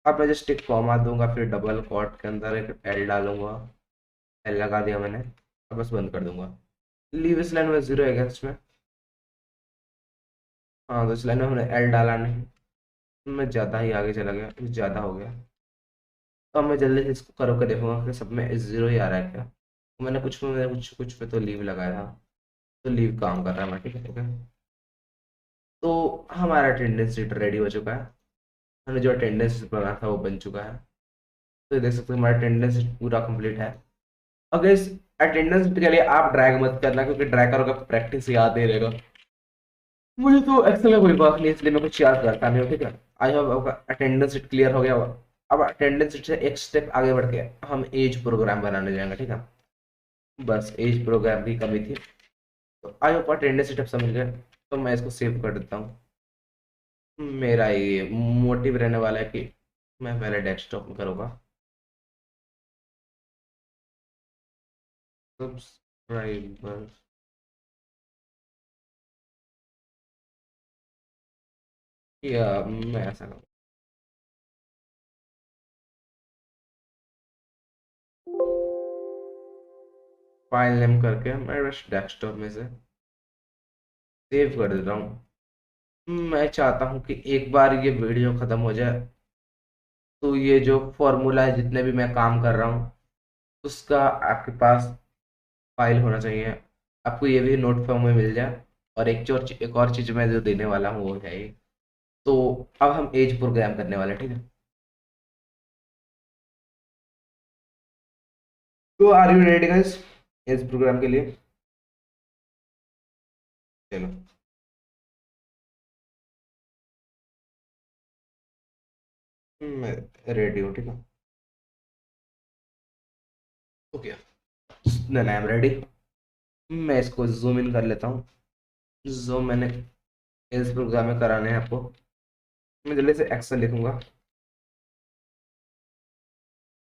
अब मैं जस्ट एक कॉमा दूंगा, फिर डबल कॉट के अंदर एक एल डालूंगा। एल लगा दिया मैंने, अब बस बंद कर दूंगा। लीव इस लाइन में 0 है क्या इसमें। हाँ तो इस लाइन में हमने एल डाला नहीं, मैं ज़्यादा ही आगे चला गया, कुछ ज़्यादा हो गया। तो अब मैं जल्दी से इसको करो के देखूंगा कि सब में 0 ही आ रहा है क्या। मैंने कुछ कुछ पे तो लीव लगाया था, तो लीव काम कर रहा है मैं, ठीक है ठीक है। तो हमारा अटेंडेंस शीट रेडी हो चुका है। हमने जो अटेंडेंस बनाया था वो बन चुका है। तो देख सकते हो हमारा अटेंडेंस पूरा कंप्लीट है। अगर इस अटेंडेंस के लिए आप ड्रैग मत करना क्योंकि ड्रैग करोगे प्रैक्टिस याद नहीं रहेगा। मुझे तो एक्सेल में कोई बात नहीं, इसलिए मैं कुछ याद करता नहीं हूँ, ठीक है। आई होप आपका अटेंडेंस शीट क्लियर हो गया होगा। अब अटेंडेंस शीट से एक स्टेप आगे बढ़ के हम एज प्रोग्राम बनाने जाएंगे, ठीक है। बस एज प्रोग्राम की कमी थी। तो आई होप अटेंडेंस शीट अब समझ गए। तो मैं इसको सेव कर देता हूँ। मेरा ये मोटिव रहने वाला है कि मैं पहले डेस्कटॉप में करूँगा। सब्सक्राइबर, या मैं ऐसा करूँ। फाइल नेम करके मैं बस डेस्कटॉप में से सेव कर देता हूँ। मैं चाहता हूँ कि एक बार ये वीडियो खत्म हो जाए तो ये जो फॉर्मूला है जितने भी मैं काम कर रहा हूँ उसका आपके पास फाइल होना चाहिए। आपको ये भी नोट फॉर्म में मिल जाए। और एक और चीज मैं जो देने वाला हूँ वो है ये। तो अब हम एज प्रोग्राम करने वाले हैं, ठीक है। तो are you ready guys age program के लिए। चलो, मैं रेडी हूँ, ठीक है। Okay, then I am ready. मैं इसको जूम इन कर लेता हूँ। जो मैंने इस प्रोग्राम में कराने हैं आपको, मैं जल्दी से एक्सेल लिखूंगा।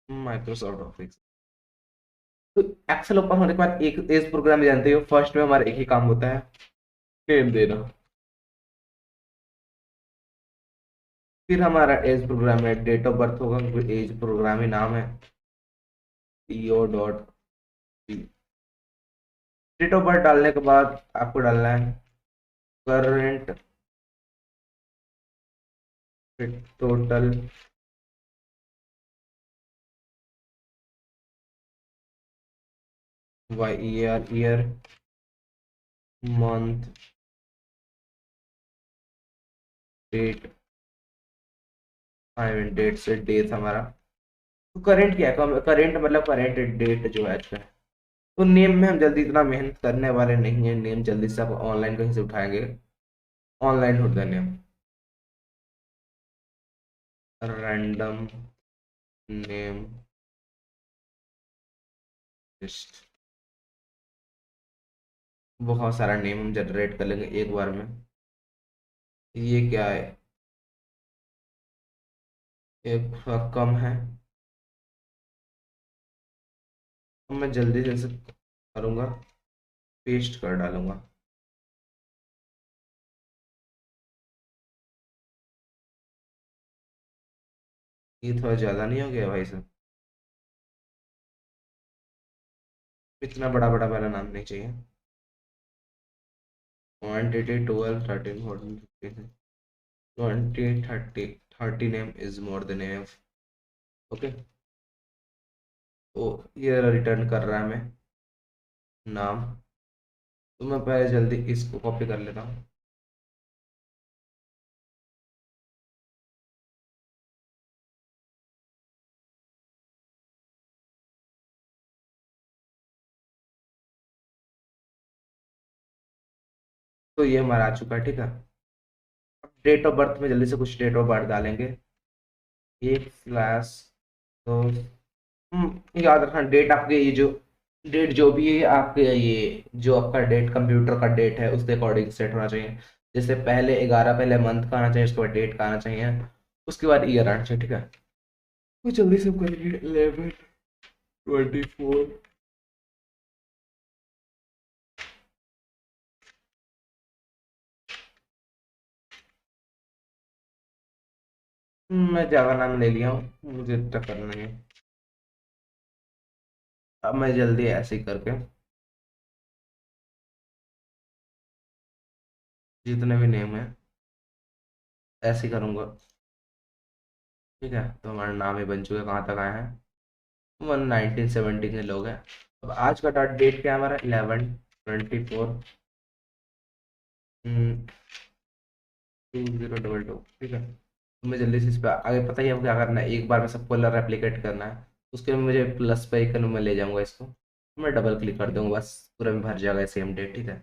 Microsoft office. तो एक्सेल ओपन होने के बाद एक इस प्रोग्राम में जानते हो फर्स्ट में हमारा एक ही काम होता है, नेम देना। फिर हमारा एज प्रोग्राम में डेट ऑफ बर्थ होगा क्योंकि एज प्रोग्राम ही नाम है। EO dot date of birth डालने के बाद आपको डालना है current total Y year, year month date. I mean date से डेट हमारा। तो करंट क्या है, करंट मतलब करंट डेट जो है आज का है। तो नेम में हम जल्दी इतना मेहनत करने वाले नहीं है, नेम जल्दी से आप ऑनलाइन कहीं से उठाएंगे, ऑनलाइन ढूंढ देंगे रैंडम नेम लिस्ट। बहुत सारा नेम हम जनरेट कर लेंगे एक बार में। ये क्या है, एक थोड़ा कम है, तो मैं जल्दी से इसे करूँगा, पेस्ट कर डालूंगा। ये थोड़ा ज़्यादा नहीं हो गया भाई साहब? इतना बड़ा बड़ा वाला नाम नहीं चाहिए। Quantity 12 13 14 15 20 30 name is more than enough. Okay, तो ये रिटर्न कर रहा है हमें नाम। तो मैं पहले जल्दी इसको कॉपी कर लेता हूँ। तो ये हमारा आ चुका है, ठीक है। अब डेट ऑफ बर्थ में जल्दी से कुछ डेट ऑफ बर्थ डालेंगे, एक स्लैश। तो याद रखना डेट आपके, ये जो डेट जो भी है आपके, ये जो आपका डेट कंप्यूटर का डेट है उसके अकॉर्डिंग सेट होना चाहिए। जैसे पहले 11, पहले मंथ का आना चाहिए, उसके बाद डेट का आना चाहिए, उसके बाद ईयर आना चाहिए, ठीक है। तो जल्दी से हम करेंगे 11/24। मैं जावा नाम ले लिया हूँ, मुझे इतना करना है। अब मैं जल्दी ऐसे ही करके जितने भी नेम है ऐसे ही करूँगा, ठीक है। तो हमारा नाम ही बन चुका है, कहाँ तक आए हैं 1970 के लोग हैं। अब आज का डेट क्या है हमारा, 11/24 2022, ठीक है। तो मैं जल्दी से इस पर आगे, पता ही है क्या करना है, एक बार में सबको रेप्लिकेट करना है। उसके लिए मुझे प्लस पे एक मैं ले जाऊंगा इसको, तो मैं डबल क्लिक कर दूंगा, बस पूरा में भर जाएगा सेम डेट, ठीक है।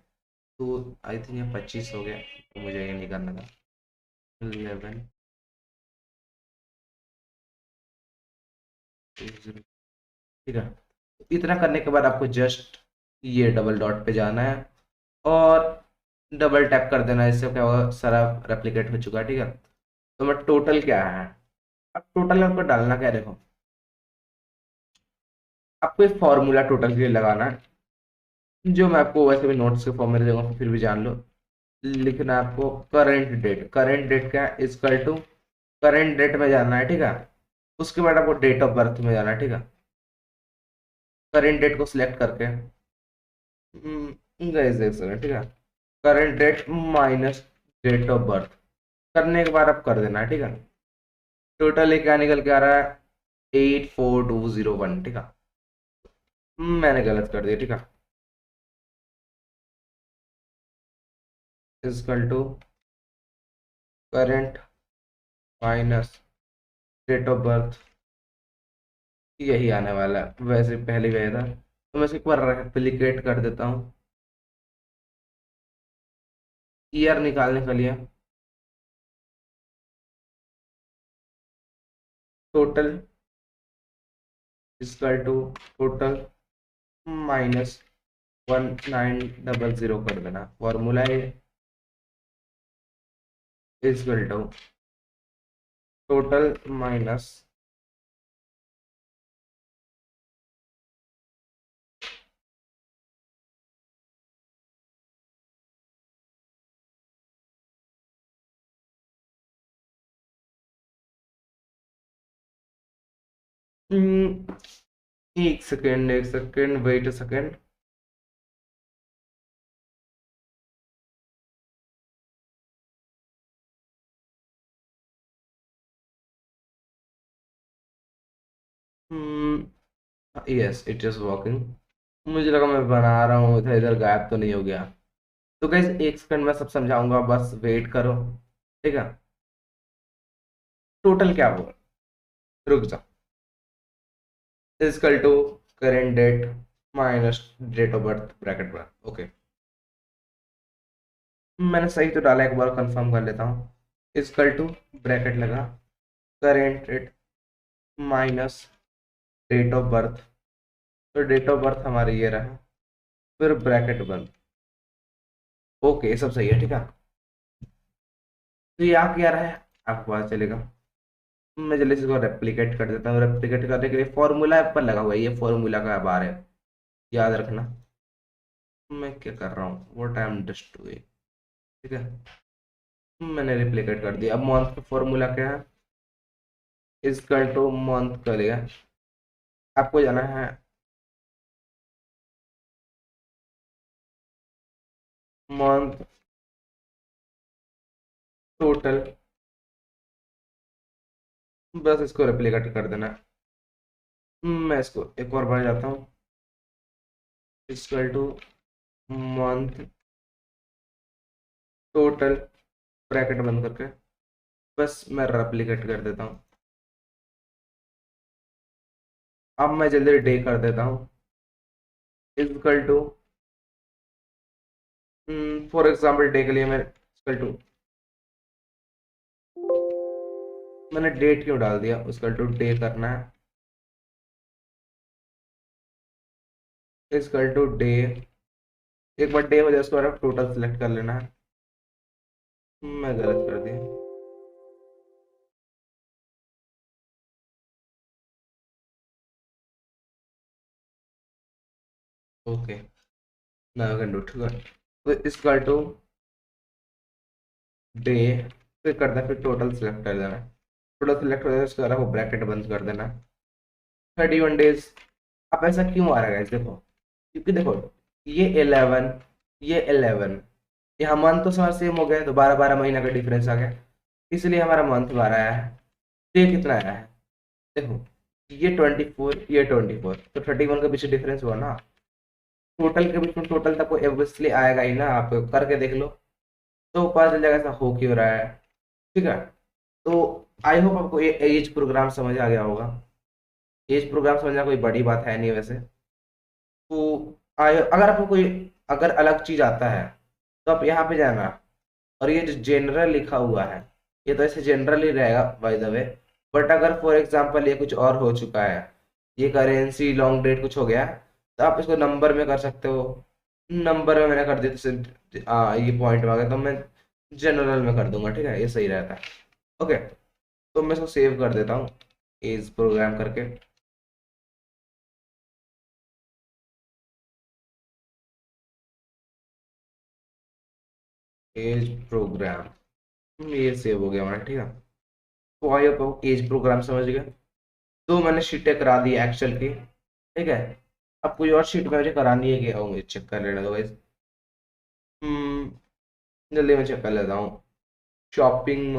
तो आई थिंक ये 25 हो गया, तो मुझे ये नहीं करना था। 11 ठीक है। इतना करने के बाद आपको जस्ट ये डबल डॉट पे जाना है और डबल टैप कर देना है, इससे क्या होगा, सारा रेप्लिकेट हो चुका है, ठीक है। तो मैं टोटल क्या है, अब टोटल आपको डालना क्या है, देखो आपको एक फॉर्मूला टोटल के लिए लगाना है, जो मैं आपको वैसे भी नोट्स के फॉर्म में दे दूंगा, फिर भी जान लो। लिखना है आपको करंट डेट क्या है, इजकल टू करंट डेट में जाना है, ठीक है। उसके बाद आपको डेट ऑफ बर्थ में जाना है, ठीक है। करंट डेट को सिलेक्ट करके गाइस देख सकते हैं, ठीक है। Current date minus date of birth करने के बाद आप कर देना है, ठीक है। टोटल ये क्या निकल के आ रहा है, 84201, ठीक है। मैंने गलत कर दिया, ठीक है। Equal to current minus date of birth, यही आने वाला है, वैसे पहले भी आया था। तो मैं इसको एक बार रेप्लिकेट कर देता हूँ ईयर निकालने के लिए। Total equal to total minus 1900 कर देना, फॉर्मूला है इजकल टू टोटल माइनस एक सेकेंड, एक second, wait a second. Yes it is working. मुझे लगा मैं बना रहा हूँ इधर इधर, गायब तो नहीं हो गया। तो गाइस एक सेकंड में सब समझाऊंगा, बस वेट करो, ठीक है। टोटल क्या हुआ, रुक जाओ, equal to current date minus date of birth bracket में। ओके, मैंने सही तो डाला, एक बार कंफर्म कर लेता हूँ। इजकल टू ब्रैकेट लगा, current date minus date of birth, तो डेट ऑफ बर्थ हमारी ये रहा, फिर ब्रैकेट बंद। ओके, ये सब सही है, ठीक है। तो ये आ क्या रहा है आपको पता चलेगा। मैं जल्दी से इसको रेप्लिकेट कर देता हूँ। रेप्लिकेट करने के लिए फॉर्मूला पर लगा हुआ है, ये फॉर्मूला का बार है, याद रखना। मैं क्या कर रहा हूँ, what I am just doing, ठीक है। मैंने रिप्लिकेट कर दिया। अब मंथ का फॉर्मूला क्या है, इजकल टू मंथ का लिया। आपको जाना है मंथ टोटल, बस इसको रेप्लिकेट कर देना। मैं इसको एक और बार जाता हूँ, equal to month total bracket बंद करके, बस मैं रेप्लिकेट कर देता हूँ। अब मैं जल्दी डे कर देता हूँ, equal to for example day के लिए मैं इजकल टू, मैंने डेट क्यों डाल दिया, इजकल टू डे करना है, इजकल टू डे। एक बार डे हो जाए उसके बाद टोटल सेलेक्ट कर लेना है। मैं गलत कर दिया। Okay, now I can do it। तो इजकल टू डे, फिर करना है, फिर टोटल सेलेक्ट कर देना है। टोटल सेलेक्ट कर देना, उसके बाद वो ब्रैकेट बंद कर देना। 31 डेज। अब ऐसा क्यों आ रहा है guys? देखो, क्योंकि देखो ये 11, ये 11, यहाँ मंथ तो सारा सेम हो गया, तो 12 12 महीना का डिफरेंस आ गया, इसलिए हमारा मंथ 12 आया है। डे कितना आया है, देखो ये 24, ये 24, तो 31 का पीछे डिफरेंस हुआ ना। टोटल के बीच में टोटल तक ऑब्वियसली आएगा ही ना, आप करके देख लो तो पता चल जाएगा ऐसा हो क्यों रहा है, ठीक है। तो आई होप आपको ये एज प्रोग्राम समझ आ गया होगा। एज प्रोग्राम समझना कोई बड़ी बात है नहीं वैसे। तो अगर आपको कोई अगर अलग चीज आता है तो आप यहाँ पे जाना, और ये जो जनरल लिखा हुआ है, ये तो ऐसे जनरल ही रहेगा बाय द वे। बट अगर फॉर एग्जांपल ये कुछ और हो चुका है, ये करेंसी लॉन्ग डेट कुछ हो गया, तो आप इसको नंबर में कर सकते हो। नंबर में मैंने कर दिया, तो ये पॉइंट में आ गया, तो मैं जनरल में कर दूंगा, ठीक है, ये सही रहता है। ओके, तो मैं इसको सेव कर देता हूँ एज प्रोग्राम करके। एज प्रोग्राम, ये सेव हो गया हमारा, ठीक है। तो आई होप एज प्रोग्राम समझ गए। तो मैंने शीटें करा दी एक्सेल की, ठीक है। अब कोई और शीट में मुझे करानी है कि मुझे चेक कर लेना दो गाइस। जल्दी मैं चेक कर लेता हूँ शॉपिंग।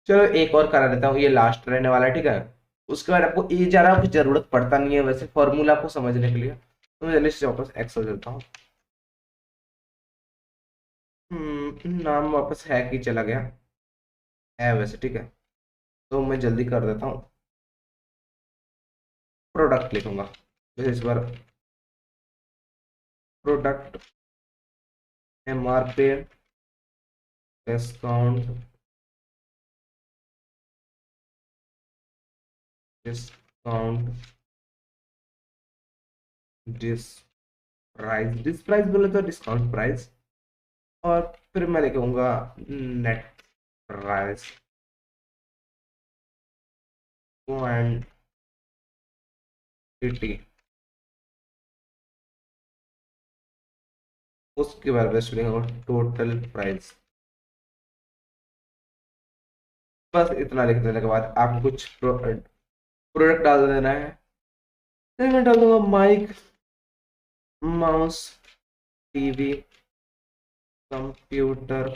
चलो एक और करा लेता हूँ, ये लास्ट रहने वाला है, ठीक है। उसके बाद आपको ये ज़्यादा कुछ जरूरत पड़ता नहीं है वैसे फॉर्मूला को समझने के लिए, तो मैं जल्दी से वापस एक्सेल देता हूँ। नाम वापस है कि चला गया है वैसे, ठीक है। तो मैं जल्दी कर देता हूँ, प्रोडक्ट लिखूंगा वैसे इस बार, प्रोडक्ट MRP डिस्काउंट, डिस्काउंट डिस प्राइस, डिस प्राइस बोले तो डिस्काउंट प्राइस, और फिर मैं लिखूंगा नेट प्राइस क्वांटिटी, उसके बाद बेस्ट लिखूंगा टोटल प्राइस। बस इतना लिख देने के बाद आपको कुछ प्रोडक्ट डाल देना है। फिर मैं डाल दूंगा mic, mouse, TV, computer,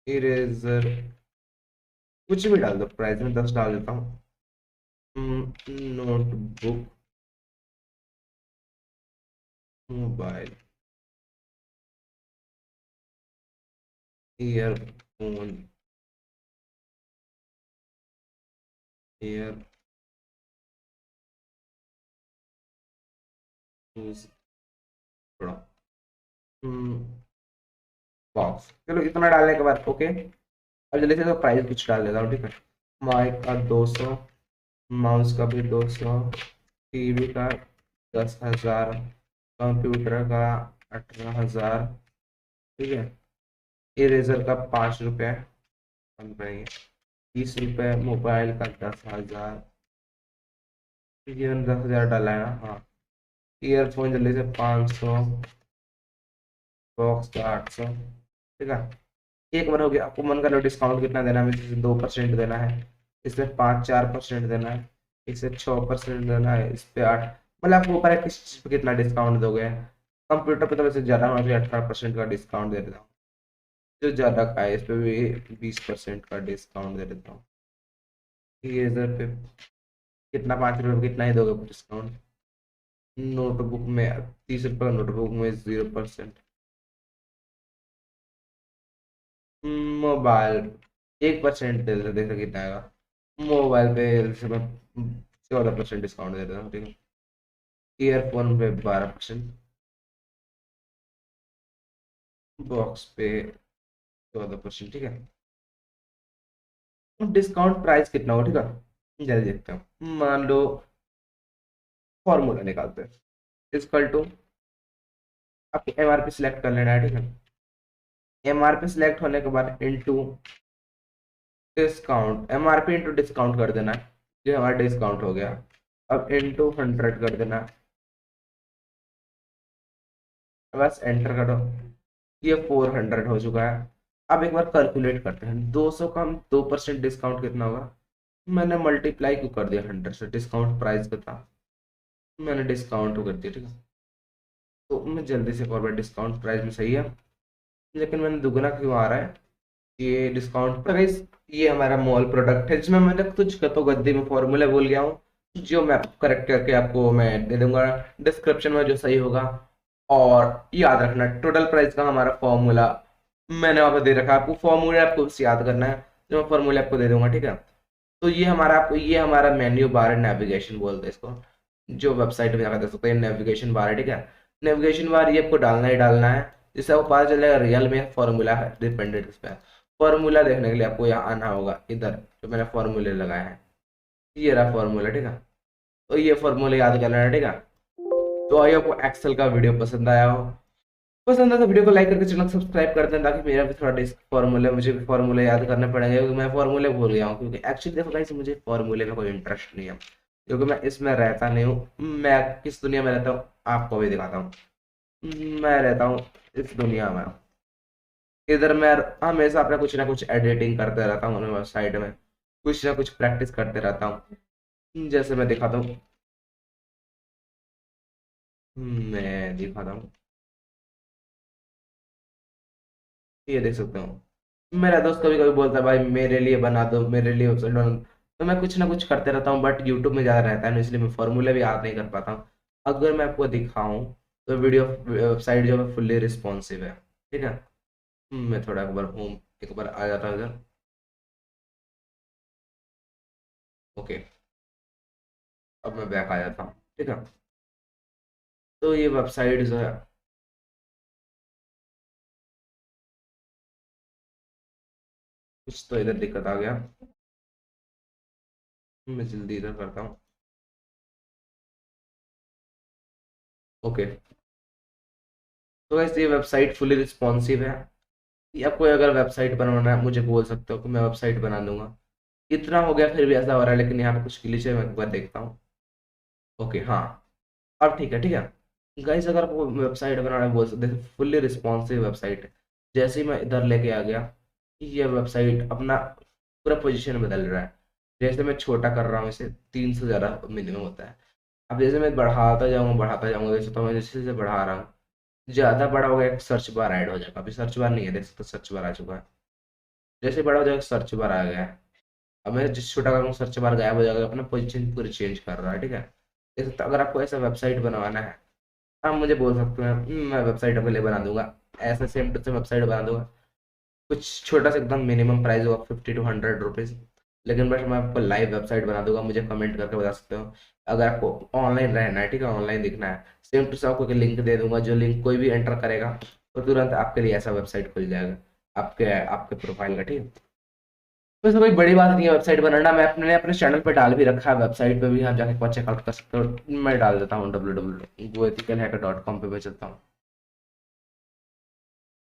eraser, कुछ भी डाल दो, प्राइस में 10 डाल देता हूँ। नोटबुक, मोबाइल, ईयरफोन, ईयर थोड़ा बॉक्स, चलो इतना डालने के बाद ओके। अब जल्दी से तो प्राइस कुछ डाल देता हूँ, ठीक है। माइक का 200, माउस का भी 200, टीवी का 10,000, कंप्यूटर का 18,000, ठीक है। इरेजर का 5 रुपये कम करेंगे, 30 रुपये। मोबाइल का 10,000, ये 10,000 डाला है ना, हाँ। ईयरफोन जल्दी से 500, बॉक्स का 800, ठीक है। एक बार हो गया। आपको मन कर लो डिस्काउंट कितना देना है, जैसे 2% देना है, इसमें 5-4% देना है, इसे 6% देना है, इस पे 8, मतलब आपको ऊपर है किस चीज पे कितना डिस्काउंट दोगे। कंप्यूटर पे तो वैसे ज्यादा होना चाहिए, 18% का डिस्काउंट दे देता हूँ। जो ज्यादा का है इस पे भी 20% का डिस्काउंट दे देता हूँ। इरेजर पे कितना, 5 रुपये कितना ही दोगे डिस्काउंट। नोटबुक में 30 रुपये, नोटबुक में 0%। मोबाइल 1% दे दे कितना आएगा। मोबाइल पे जैसे मैं 14% डिस्काउंट दे देता हूँ, ठीक है। ईयरफोन पे 12%, बॉक्स पे 14%, ठीक है। डिस्काउंट प्राइस कितना हो, ठीक है, जल्दी देखते हैं। मान लो फॉर्मूला निकालते हैं, इक्वल टू, आपको एमआरपी सिलेक्ट कर लेना है, ठीक है। एमआरपी सिलेक्ट होने के बाद into discount, MRP into discount कर देना है, ये हमारा डिस्काउंट हो गया। अब इनटू 100 कर देना है, बस एंटर करो। ये 400 हो चुका है। अब एक बार कैलकुलेट करते हैं, 200 का हम 2% डिस्काउंट कितना होगा। मैंने मल्टीप्लाई क्यों कर दिया 100 से, डिस्काउंट प्राइस का था, मैंने डिस्काउंट कर दिया, ठीक है। तो मैं जल्दी से फॉरवर्ड, डिस्काउंट प्राइस में सही है, लेकिन मैंने दुगना क्यों आ रहा है। ये डिस्काउंट प्राइस, ये हमारा मॉल प्रोडक्ट है जिसमें मैंने कुछ तो गद्दी में फॉर्मूला भूल गया हूँ, जो मैं करेक्ट करके आपको मैं दे दूंगा डिस्क्रिप्शन में, जो सही होगा। और याद रखना टोटल प्राइस का हमारा फॉर्मूला मैंने वहां पर दे रखा है, आपको फॉर्मूला आपको बस याद करना है, जो मैं फॉर्मूला आपको दे दूंगा, ठीक है। तो ये हमारा, आपको ये हमारा मेन्यू बार है, नेविगेशन बोलते हैं इसको, जो वेबसाइट में जाकर देख सकते हैं, नेविगेशन बार है, ठीक है। नेविगेशन बार ये आपको डालना ही डालना है, जिससे आपको पता चलेगा रियल में फॉर्मूला है डिपेंडेंट इस पर। फॉर्मूला देखने के लिए आपको यहाँ आना होगा, इधर जो मैंने फॉर्मूले लगाए हैं, ये रहा फॉर्मूला, ठीक है। तो ये फॉर्मूला याद करना है, ठीक है। तो आई आपको एक्सेल का वीडियो पसंद आया हो, पसंद है तो वीडियो को लाइक करके चैनल सब्सक्राइब कर दें, ताकि मेरा भी थोड़ा फॉर्मूले, मुझे भी फॉर्मूले याद करने पड़ेंगे, क्योंकि मैं फॉर्मूले भूल गया हूँ, क्योंकि एक्चुअली देखो गाइस, मुझे फॉर्मूले में कोई इंटरेस्ट नहीं है, क्योंकि मैं इसमें रहता नहीं हूँ। मैं किस दुनिया में रहता हूँ आपको भी दिखाता हूँ। मैं रहता हूँ इस दुनिया में, इधर मैं हमेशा अपना कुछ ना कुछ एडिटिंग करते रहता हूँ, साइड में कुछ ना कुछ प्रैक्टिस करते रहता हूँ। जैसे मैं दिखाता हूँ, मैं दिखाता हूँ, ये देख सकते हो। मेरा दोस्त कभी कभी बोलता है भाई मेरे लिए बना दो, मेरे लिए वेबसाइट बना दो, तो मैं कुछ ना कुछ करते रहता हूँ, बट यूट्यूब में ज़्यादा रहता है ना, इसलिए मैं फॉर्मूले भी याद नहीं कर पाता हूँ। अगर मैं आपको दिखाऊं तो वीडियो वेबसाइट जो है फुल्ली रिस्पॉन्सिव है, ठीक है। मैं थोड़ा एक बार होम, एक बार आ जाता हूँ इधर, ओके। अब मैं बैक आ जाता हूँ, ठीक है। तो ये वेबसाइट जो है, कुछ तो इधर दिक्कत आ गया, मैं जल्दी इधर करता हूँ, ओके। तो वैसे ये वेबसाइट फुली रिस्पॉन्सिव है, या कोई अगर वेबसाइट बनवाना है मुझे बोल सकते हो कि मैं वेबसाइट बना दूंगा। इतना हो गया, फिर भी ऐसा हो रहा है, लेकिन यहाँ पे कुछ ग्लिच है, मैं एक बार देखता हूँ, ओके हाँ। अब ठीक है, ठीक है। गाइस अगर आपको वेबसाइट बनाना है, बोल सकते हैं फुल्ली रिस्पॉन्सिव वेबसाइट है। जैसे ही मैं इधर लेके आ गया, ये वेबसाइट अपना पूरा पोजीशन बदल रहा है। जैसे मैं छोटा कर रहा हूँ इसे, 3 से ज़्यादा मिनिमम होता है। अब जैसे मैं बढ़ाता जाऊंगा, जैसे तो मैं जैसे जैसे बढ़ा रहा हूँ, ज़्यादा बड़ा हो गया, एक सर्च बार ऐड हो जाएगा। अभी सर्च बार नहीं है, देख सकते हो, सर्च बार आ चुका है। जैसे बड़ा हो जाएगा सर्च बार आ गया है। अब मैं जिस छोटा करूँ सर्च बार गायब हो जाएगा, अपना पोजीशन पूरी चेंज कर रहा है, ठीक है। तो अगर आपको ऐसा वेबसाइट बनवाना है, आप मुझे बोल सकते हैं, मैं वेबसाइट आपके लिए बना दूंगा, ऐसा सेम टू सेम वेबसाइट बना दूंगा। कुछ छोटा सा एकदम मिनिमम प्राइस होगा, 50 to 100 रुपीज़। लेकिन बस मैं आपको लाइव वेबसाइट बना दूंगा, मुझे कमेंट करके बता सकते हो। अगर आपको ऑनलाइन रहना है, ठीक है, ऑनलाइन दिखना है, सेम टू सेम आपको लिंक दे दूंगा, जो लिंक कोई भी एंटर करेगा तो तुरंत आपके लिए ऐसा वेबसाइट खुल जाएगा आपके आपके प्रोफाइल का, ठीक है। वैसे कोई बड़ी बात नहीं है वेबसाइट बनाना, मैं अपने अपने चैनल पे डाल भी रखा है, वेबसाइट पे भी आप जाके चेकआउट कर सकते हो, मैं डाल देता हूँ www.goethicalhacker.com पे चलता हूँ।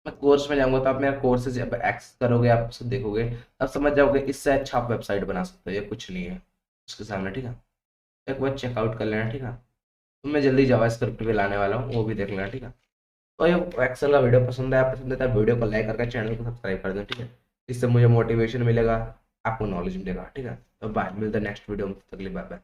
मैं कोर्स में जाऊंगा तो आप मेरा कोर्सेज जब एक्सेस करोगे, आप सब देखोगे, तब समझ जाओगे इससे अच्छा आप वेबसाइट बना सकते हो, ये कुछ नहीं है उसके सामने, ठीक है। एक बार चेकआउट कर लेना, ठीक है। तो मैं जल्दी जावास्क्रिप्ट भी लाने वाला हूँ, वो भी देख लेना, ठीक है। तो ये एक्सेल का वीडियो पसंद है तो वीडियो को लाइक करके चैनल को सब्सक्राइब कर दो, ठीक है। इससे मुझे मोटिवेशन मिलेगा, आपको नॉलेज मिलेगा, ठीक है। तो बाय, मिलते हैं नेक्स्ट वीडियो में, तक के लिए बाय बाय।